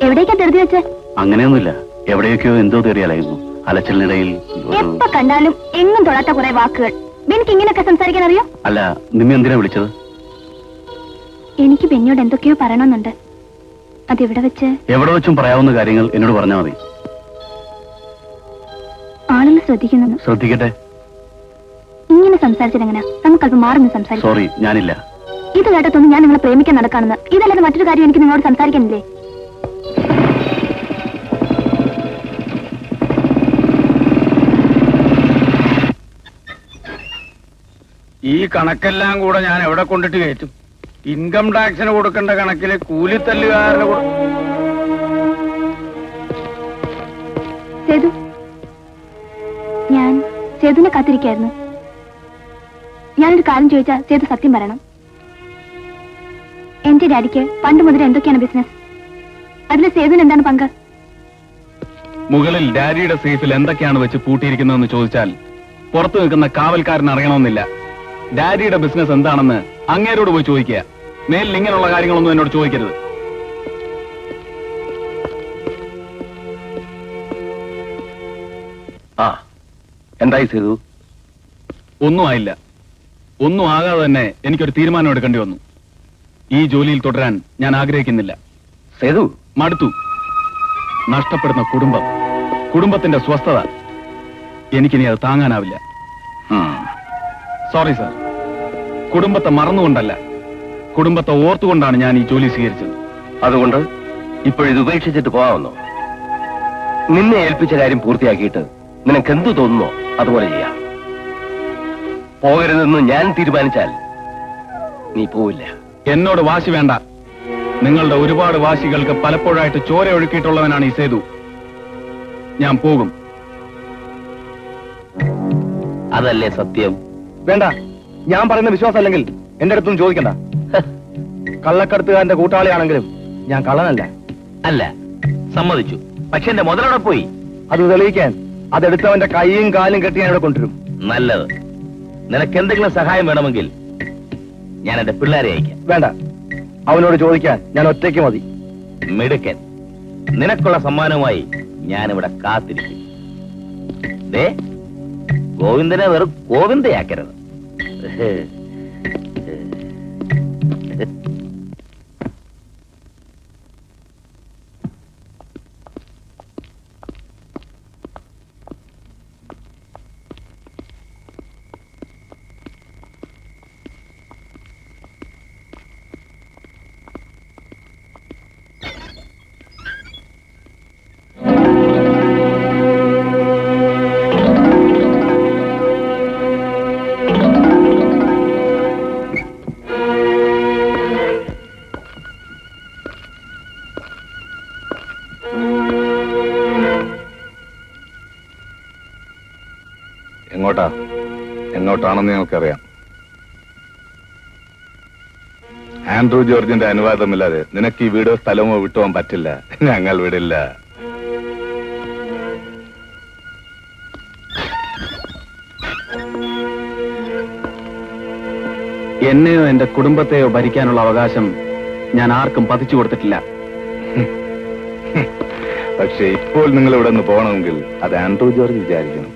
എവിടേക്കാ ധൃതി വെച്ചേ? അങ്ങനെയൊന്നുമില്ല, എവിടെയൊക്കെയോ എന്തോ തെറിയാലായിരുന്നു. അലച്ചലിനിടയിൽ എപ്പോ കണ്ടാലും എങ്ങും തൊടാത്ത കുറെ വാക്കുകൾ. ബെന്നിക്ക് ഇങ്ങനെയൊക്കെ സംസാരിക്കാൻ അറിയോ? അല്ല, നിമ്മ എന്തിനാ വിളിച്ചത്? എനിക്ക് ബെന്നിയോട് എന്തൊക്കെയോ പറയണമെന്നുണ്ട്. അതെവിടെ വെച്ച്? എവിടെ വെച്ചും പറയാവുന്ന കാര്യങ്ങൾ എന്നോട് പറഞ്ഞാൽ മതി. ആളുകൾ ശ്രദ്ധിക്കുന്നു. ശ്രദ്ധിക്കട്ടെ. ഇങ്ങനെ സംസാരിച്ചിട്ടെങ്ങനെ? നമുക്ക് അല്പം മാറുന്നു സംസാരിക്കാം. സോറി, ഞാനില്ല. ഇത് കേട്ടതൊന്നും ഞാൻ നിങ്ങളെ പ്രേമിക്കാൻ നടക്കാണെന്ന്. ഇതല്ലാതെ മറ്റൊരു കാര്യം എനിക്ക് നിങ്ങളോട് സംസാരിക്കാനില്ലേ? ഈ കണക്കെല്ലാം കൂടെ ഞാൻ എവിടെ കൊണ്ടിട്ട് കയറ്റും? ഇൻകം ടാക്സിന് കൊടുക്കേണ്ട കണക്കില് കൂലിത്തല്ലുകാരന് സേതു, ഞാൻ സേതുവിനെ കാത്തിരിക്കായിരുന്നു. ഞാനൊരു കാര്യം ചോദിച്ചാൽ സേതു സത്യം പറയണം. എന്റെ ഡാഡിക്ക് പണ്ട് മുതൽ എന്തൊക്കെയാണ് ബിസിനസ്? അതിൽ സേതുവിന് എന്താണ് പങ്ക്? മുകളിൽ ഡാഡിയുടെ സേഫിൽ എന്തൊക്കെയാണ് വെച്ച് പൂട്ടിയിരിക്കുന്നതെന്ന് ചോദിച്ചാൽ പുറത്തു നിൽക്കുന്ന കാവൽക്കാരൻ അറിയണമെന്നില്ല. ഡാഡിയുടെ ബിസിനസ് എന്താണെന്ന് അങ്ങേരോട് പോയി ചോദിക്കുക. മേലിൽ ഇങ്ങനെയുള്ള കാര്യങ്ങളൊന്നും എന്നോട് ചോദിക്കരുത്. ആ, എന്തായി സേതു? ഒന്നും ആയില്ല. ഒന്നും ആകാതെ തന്നെ എനിക്കൊരു തീരുമാനം എടുക്കേണ്ടി വന്നു. ഈ ജോലിയിൽ തുടരാൻ ഞാൻ ആഗ്രഹിക്കുന്നില്ല. സേതു, മടുത്തു. നഷ്ടപ്പെടുന്ന കുടുംബം, കുടുംബത്തിന്റെ സ്വസ്ഥത, എനിക്കിനി അത് താങ്ങാനാവില്ല. Sorry sir. കുടുംബത്തെ മറന്നുകൊണ്ടല്ല, കുടുംബത്തെ ഓർത്തുകൊണ്ടാണ് ഞാൻ ഈ ജോലി സ്വീകരിച്ചത്. അതുകൊണ്ട് ഇപ്പോഴിത് ഉപേക്ഷിച്ചിട്ട് പോകാമെന്നോ? നിന്നെ ഏൽപ്പിച്ച കാര്യം പൂർത്തിയാക്കിയിട്ട് നിനക്കെന്തു തോന്നുന്നോ അതുപോലെ ചെയ്യാം. പോകരുതെന്ന് ഞാൻ തീരുമാനിച്ചാൽ നീ പോവില്ല. എന്നോട് വാശി വേണ്ട. നിങ്ങളുടെ ഒരുപാട് വാശികൾക്ക് പലപ്പോഴായിട്ട് ചോര ഒഴുക്കിയിട്ടുള്ളവനാണ് ഈ സേതു. ഞാൻ പോകും. അതല്ലേ സത്യം? വേണ്ട, ഞാൻ പറയുന്ന വിശ്വാസം അല്ലെങ്കിൽ എന്റെ അടുത്തൊന്നും ചോദിക്കണ്ട. കള്ളക്കടത്തുകാരന്റെ കൂട്ടാളിയാണെങ്കിലും ഞാൻ കള്ളനല്ല. അല്ല, സമ്മതിച്ചു. പക്ഷെ എന്റെ മുതലോടെ പോയി. അത് തെളിയിക്കാൻ അതെടുത്തവന്റെ കൈയും കാലും കെട്ടി ഞാൻ ഇവിടെ കൊണ്ടുവരും. നല്ലത്. നിനക്ക് എന്തെങ്കിലും സഹായം വേണമെങ്കിൽ ഞാൻ എന്റെ പിള്ളേരെ അയക്കാം. വേണ്ട, അവനോട് ചോദിക്കാൻ ഞാൻ ഒറ്റയ്ക്ക് മതി. മിടുക്കൻ. നിനക്കുള്ള സമ്മാനവുമായി ഞാനിവിടെ കാത്തിരിക്കും. ദേ, ഗോവിന്ദനെ വെറും ഗോവിന്ദയാക്കരുത്. എങ്ങോട്ടാണെന്ന് ഞങ്ങൾക്കറിയാം. ആൻഡ്രൂ ജോർജിന്റെ അനുവാദമില്ലാതെ നിനക്ക് ഈ വീടോ സ്ഥലമോ വിട്ടുപോകാൻ പറ്റില്ല. ഞങ്ങൾ വിടില്ല. എന്നെയോ എന്റെ കുടുംബത്തെയോ ഭരിക്കാനുള്ള അവകാശം ഞാൻ ആർക്കും പതിച്ചു കൊടുത്തിട്ടില്ല. പക്ഷെ ഇപ്പോൾ നിങ്ങൾ ഇവിടെ നിന്ന് പോകണമെങ്കിൽ അത് ആൻഡ്രൂ ജോർജ് വിചാരിക്കണം.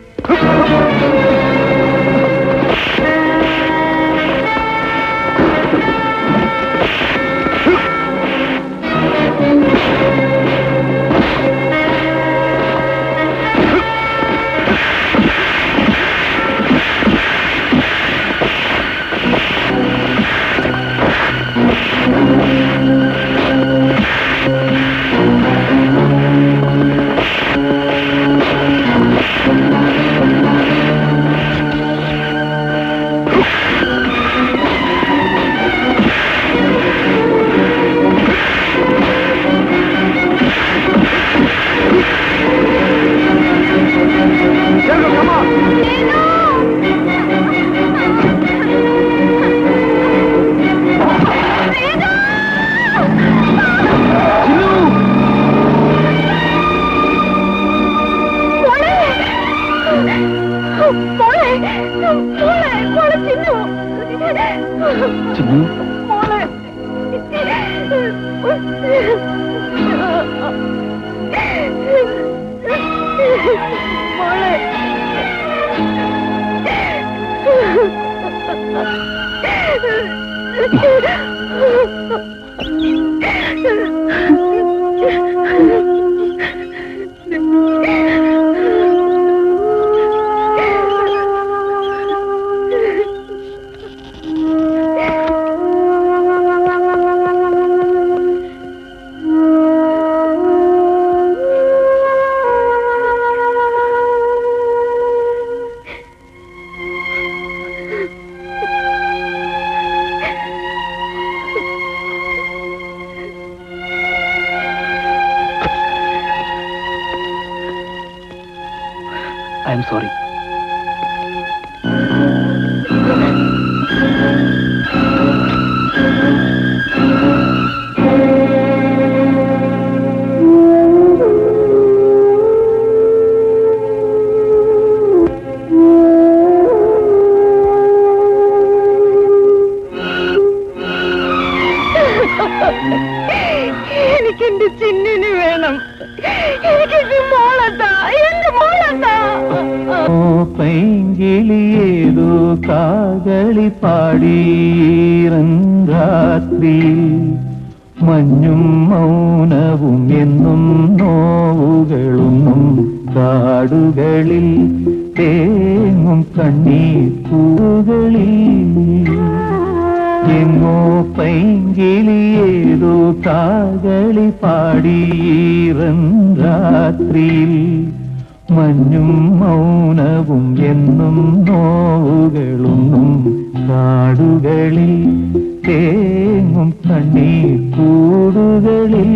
Chinnu I am sorry. എനിക്കെന്റെ ചിന്നിന് വേണം. എനിക്കെന്റെ മോളത്താ, എന്റെ മോളത്താ. പൈങ്കിളിയേതോ കാകളി പാടീരന്ത്രാത്രി മഞ്ഞും മൗനവും എന്നും നോവുകളൊന്നും കാടുകളിൽ തേങ്ങും കണ്ണീർ പൂകളിൽ എങ്ങോ പൈങ്കിളിയേതോ കാകളി പാടീരന്ത്രാത്രിയിൽ മഞ്ഞും മൗനവും എന്നും നോവുകളൊന്നും കാടുകളിൽ തേങ്ങും കണ്ണീർ കൂടുകളിൽ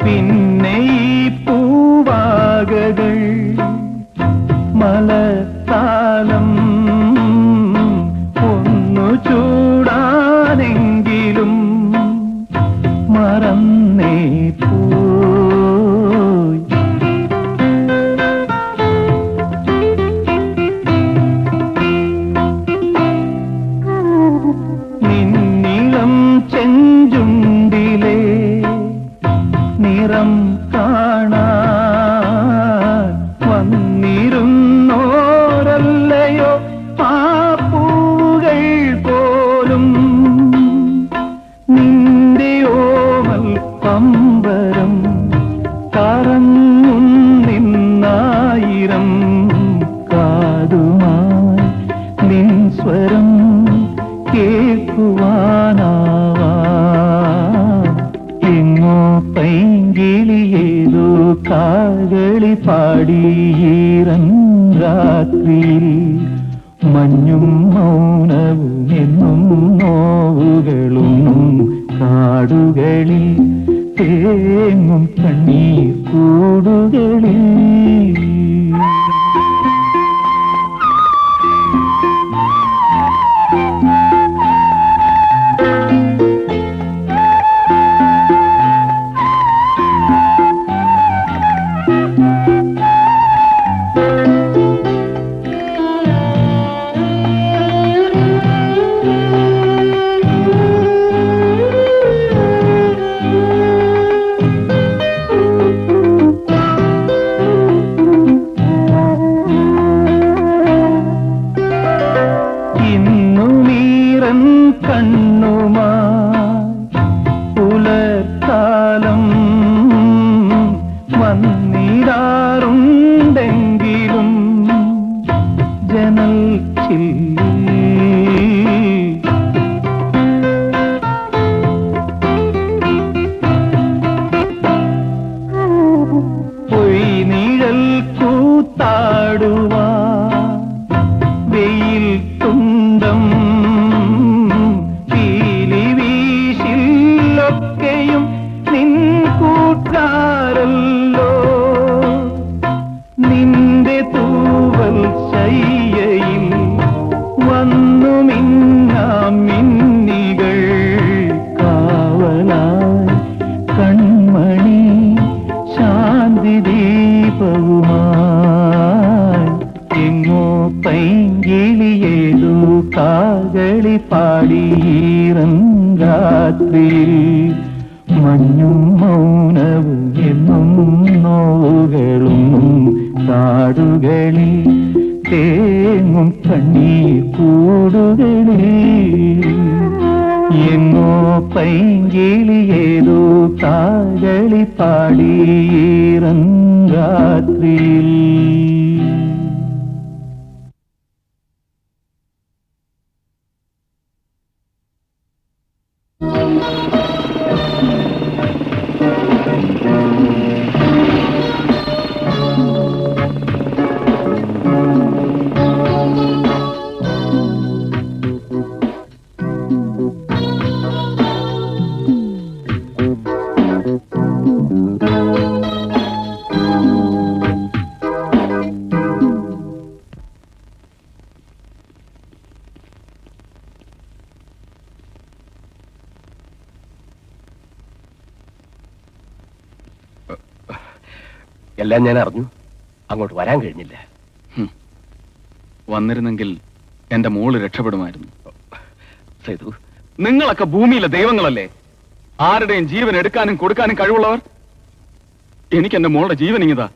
പിന്നെ ഈ പൂവാകകൾ മലത്താലം ഒന്നു ചൂടാനെങ്കിലും മറന്നേ പോയി നിന്നിളം ചെഞ്ചുണ്ടിലെ നിറം കാണാൻ വന്നിരുന്നോരല്ലയോ പാപ്പൂകൾ പോലും നിന്റെ ഓമൽ പമ്പരം കറങ്ങും നിന്നായിരം കാതുമായി നിൻ സ്വരം കേൾക്കുവാനാവാ എങ്ങോ പൈങ്കിളിയേതോ കാകളി പാടീരൻ രാത്രിയിൽ മഞ്ഞും മൗനവും എന്നും നോവുകളൊന്നും കാടുകളിൽ തേങ്ങും കണ്ണീർ കൂടുകളിൽ കണ്ണുമാ പുലർക്കാലം വന്നിടാറുണ്ടെങ്കിലും ജനൽ പൊയ്നിഴൽ കൂത്താടുവാ കാകളിപ്പാടീറൻ രാത്രിയിൽ മഞ്ഞും മൗനവും എന്നും നോവുകളും കാടുകളിൽ തേങ്ങും കണ്ണീർ കൂടുകളിൽ എങ്ങോ പൈങ്കിളിയേതോ കാകളിപ്പാടീറൻ രാത്രിയിൽ. എല്ലാം ഞാൻ അറിഞ്ഞു. അങ്ങോട്ട് വരാൻ കഴിഞ്ഞില്ല. വന്നിരുന്നെങ്കിൽ എന്റെ മോള് രക്ഷപ്പെടുമായിരുന്നു. സേതു, നിങ്ങളൊക്കെ ഭൂമിയിലെ ദൈവങ്ങളല്ലേ? ആരുടെയും ജീവൻ എടുക്കാനും കൊടുക്കാനും കഴിവുള്ളവർ. എനിക്ക് എന്റെ മോളുടെ ജീവൻ ഇങ്ങിതാ.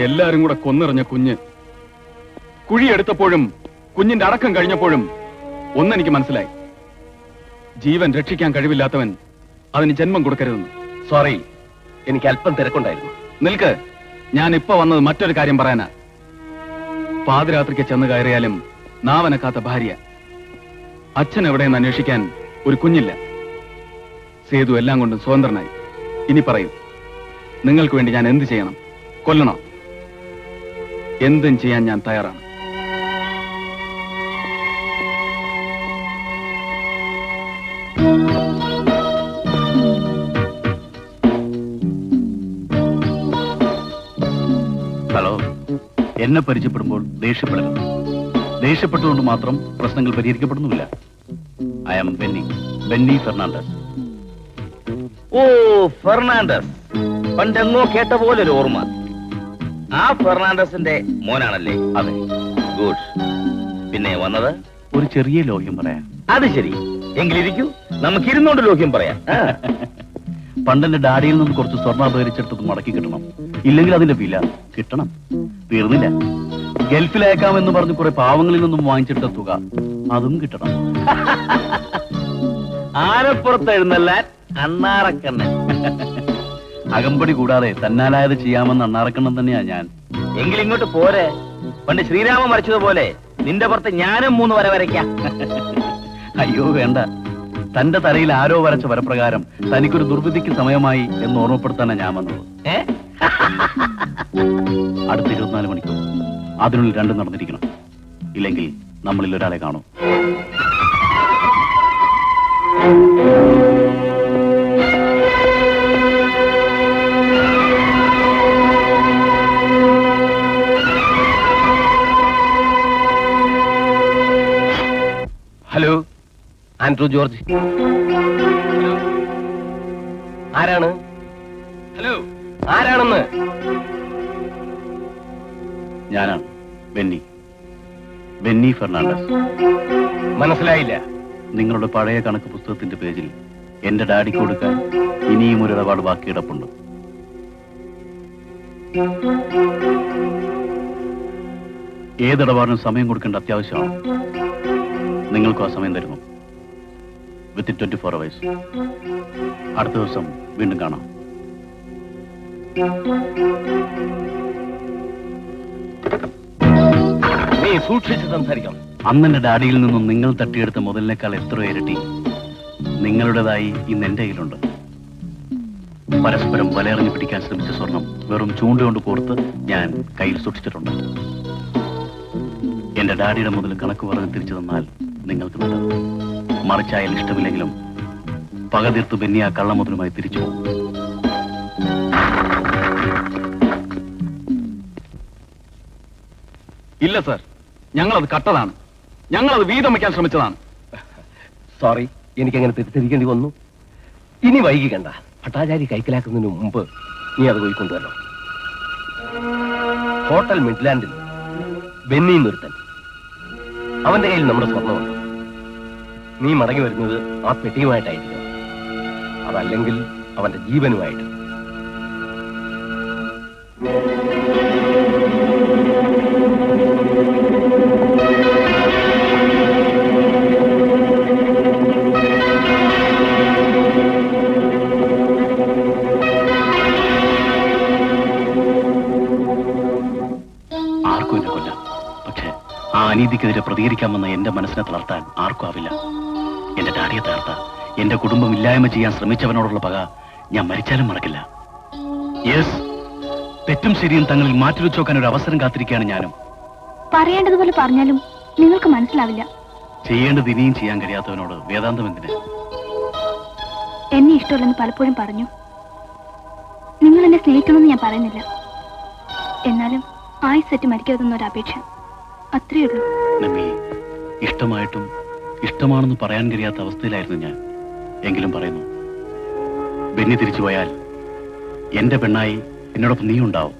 എല്ലാരും കൂടെ കൊന്നെറിഞ്ഞ കുഞ്ഞ് കുഴിയെടുത്തപ്പോഴും കുഞ്ഞിന്റെ അടക്കം കഴിഞ്ഞപ്പോഴും ഒന്നെനിക്ക് മനസ്സിലായി, ജീവൻ രക്ഷിക്കാൻ കഴിവില്ലാത്തവൻ അതിന് ജന്മം കൊടുക്കരുതെന്ന്. സോറി, എനിക്ക് അല്പം തിരക്കുണ്ടായിരുന്നു. നിൽക്ക്, ഞാൻ ഇപ്പൊ വന്നത് മറ്റൊരു കാര്യം പറയാനാ. പാതിരാത്രിക്ക് ചെന്ന് കയറിയാലും നാവനക്കാത്ത ഭാര്യ, അച്ഛൻ എവിടെയെന്ന് അന്വേഷിക്കാൻ ഒരു കുഞ്ഞില്ല. സേതു എല്ലാം കൊണ്ടും സ്വതന്ത്രനായി. ഇനി പറയൂ, നിങ്ങൾക്ക് വേണ്ടി ഞാൻ എന്ത് ചെയ്യണം? കൊല്ലണോ? എന്തും ചെയ്യാൻ ഞാൻ തയ്യാറാണ്. ഹലോ, എന്നെ പരിചയപ്പെടുമ്പോൾ ദേഷ്യപ്പെടരുത്. ദേഷ്യപ്പെട്ടുകൊണ്ട് മാത്രം പ്രശ്നങ്ങൾ പരിഹരിക്കപ്പെടുന്നുമില്ല. I am Benny Fernandes. ഓ, ഫെർണാണ്ടസ്. പണ്ടെങ്ങോ കേട്ട പോലെ ഒരു ഓർമ്മ. ആ ഫെർണാണ്ടസിന്റെ മോനാണല്ലേ? അതെ. ഗുഡ്. പിന്നെ വന്നത് ഒരു ചെറിയ ലോഹ്യം പറയാം. അത് ശരി, എങ്കിലിരിക്കൂ, നമുക്ക് ഇരുന്നോണ്ട് ലോഹ്യം പറയാം. പണ്ടെന്റെ ഡാഡിയിൽ നിന്ന് കുറച്ച് സ്വർണ്ണ അപഹരിച്ചെടുത്തത് മടക്കി കിട്ടണം. ഇല്ലെങ്കിൽ അതിന്റെ വില കിട്ടണം. തീർന്നില്ല, ഗൾഫിലയക്കാമെന്ന് പറഞ്ഞ് കുറെ പാവങ്ങളിൽ നിന്നും വാങ്ങിച്ചെടുത്ത തുക അതും കിട്ടണം. ആനപ്പുറത്ത് എഴുന്നല്ലാൻ അണ്ണാറക്കണ്ണൻ. അകമ്പടി കൂടാതെ തന്നാലായത് ചെയ്യാമെന്ന് അണ്ണാറക്കണ്ണൻ തന്നെയാ ഞാൻ. എങ്കിൽ ഇങ്ങോട്ട് പോരെ. പണ്ട് ശ്രീരാമൻ വരച്ചതുപോലെ നിന്റെ പുറത്ത് ഞാനും 3 വര വരയ്ക്കാം. അയ്യോ വേണ്ട. തന്റെ തലയിൽ ആരോ വരച്ച വരപ്രകാരം തനിക്കൊരു ദുർവിധിക്ക് സമയമായി എന്ന് ഓർമ്മപ്പെടുത്താനാ ഞാൻ വന്നത്. അടുത്ത 24 മണിക്കൂർ അതിനുള്ളിൽ രണ്ടും നടന്നിരിക്കണം. ഇല്ലെങ്കിൽ നമ്മളിൽ ഒരാളെ കാണും. Hello, Andrew George. ആരാണ്? ഹലോ, ആരാണെന്ന്? ഞാനാണ് ബെന്നി ഫെർണാണ്ടസ്. മനസ്സിലായില്ല. നിങ്ങളുടെ പഴയ കണക്ക് പുസ്തകത്തിന്റെ പേജിൽ എന്റെ ഡാഡിക്ക് കൊടുക്കാൻ ഇനിയും ഒരു ഇടപാട് ബാക്കി കിടപ്പുണ്ട്. ഏതിടപാടിനും സമയം കൊടുക്കേണ്ട അത്യാവശ്യമാണ്. നിങ്ങൾക്കും ആ സമയം തരുന്നു. Within 24 hours. അടുത്ത ദിവസം വീണ്ടും കാണാം. നീ സൂക്ഷിച്ച് സംസാരിക്കണം. അന്നെന്റെ ഡാഡിയിൽ നിന്നും നിങ്ങൾ തട്ടിയെടുത്ത മുതലിനേക്കാൾ എത്രയോ ഇരട്ടി നിങ്ങളുടേതായി ഇന്ന് എന്റെ കയ്യിലുണ്ട്. പരസ്പരം വലയെറിഞ്ഞു പിടിക്കാൻ ശ്രമിച്ച സ്വർണം വെറും ചൂണ്ടുകൊണ്ട് കോർത്ത് ഞാൻ കയ്യിൽ സൂക്ഷിച്ചിട്ടുണ്ട്. എന്റെ ഡാഡിയുടെ മുതൽ കണക്ക് പറഞ്ഞ് തിരിച്ചു തന്നാൽ നിങ്ങൾക്ക് നല്ലത്. മറിച്ചായാൽ ഇഷ്ടമില്ലെങ്കിലും പക തീർത്ത് ബെന്നി ആ കള്ളമുതലുമായി തിരിച്ചു പോകും. ഇല്ല സർ, ഞങ്ങളത് കട്ടതാണ്. ഞങ്ങളത് വീതം വയ്ക്കാൻ ശ്രമിച്ചതാണ്. സോറി, എനിക്കങ്ങനെ തെറ്റിദ്ധരിക്കേണ്ടി വന്നു. ഇനി വൈകിക്കണ്ട. ഭട്ടാചാരി കൈക്കലാക്കുന്നതിന് മുമ്പ് നീ അത് പോയി കൊണ്ടുവരണം. ഹോട്ടൽ മിഡ്ലാൻഡിൽ ബെന്നി നിർത്തൻ അവന്റെ കയ്യിൽ നമ്മുടെ സ്വർണ്ണമുണ്ട്. നീ മടങ്ങി വരുന്നത് ആ പെട്ടിയുമായിട്ടായിരിക്കും, അതല്ലെങ്കിൽ അവന്റെ ജീവനുമായിട്ട്. ആർക്കും എന്നെ കൊല്ലാം, പക്ഷേ ആ അനീതിക്കെതിരെ പ്രതികരിക്കാമെന്ന എന്റെ മനസ്സിനെ തളർത്താൻ ആർക്കും ആവില്ല. എന്റെ ഡാഡിയെ തകർത്ത എന്റെ കുടുംബം ഇല്ലായ്മ ചെയ്യാൻ ശ്രമിച്ചവനോടുള്ള പക ഞാൻ മരിച്ചാലും മറക്കില്ല. യെസ്, തെറ്റും ശരിയും തങ്ങളിൽ മാറ്റിവെച്ചു നോക്കാൻ ഒരു അവസരം കാത്തിരിക്കുകയാണ് ഞാനും. പറയേണ്ടതുപോലെ പറഞ്ഞാലും നിങ്ങൾക്ക് മനസ്സിലാവില്ല. ചെയ്യേണ്ടത് ഇനിയും ചെയ്യാൻ കഴിയാത്തവനോട് വേദാന്തം എന്തിന്? എന്നെ ഇഷ്ടമല്ലെന്ന് പലപ്പോഴും പറഞ്ഞു. നിങ്ങൾ എന്നെ സ്നേഹിക്കണമെന്ന് ഞാൻ പറയുന്നില്ല. എന്നാലും ആയുസ്സെറ്റ് മരിക്കരുതെന്നൊരു അപേക്ഷ, അത്രയേ ഉള്ളൂ. നമ്മി, ഇഷ്ടമായിട്ടും ഇഷ്ടമാണെന്ന് പറയാൻ കഴിയാത്ത അവസ്ഥയിലായിരുന്നു ഞാൻ. എങ്കിലും പറയുന്നു, ബെന്നി തിരിച്ചു പോയാൽ എന്റെ പെണ്ണായി എന്നോടൊപ്പം നീ ഉണ്ടാവും.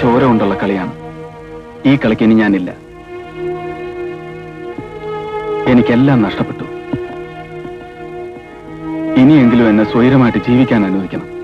ചോര കൊണ്ടുള്ള കളിയാണ്. ഈ കളിക്ക് ഇനി ഞാനില്ല. എനിക്കെല്ലാം നഷ്ടപ്പെട്ടു. ഇനിയെങ്കിലും എന്നെ സ്വൈരമായിട്ട് ജീവിക്കാൻ അനുവദിക്കണം.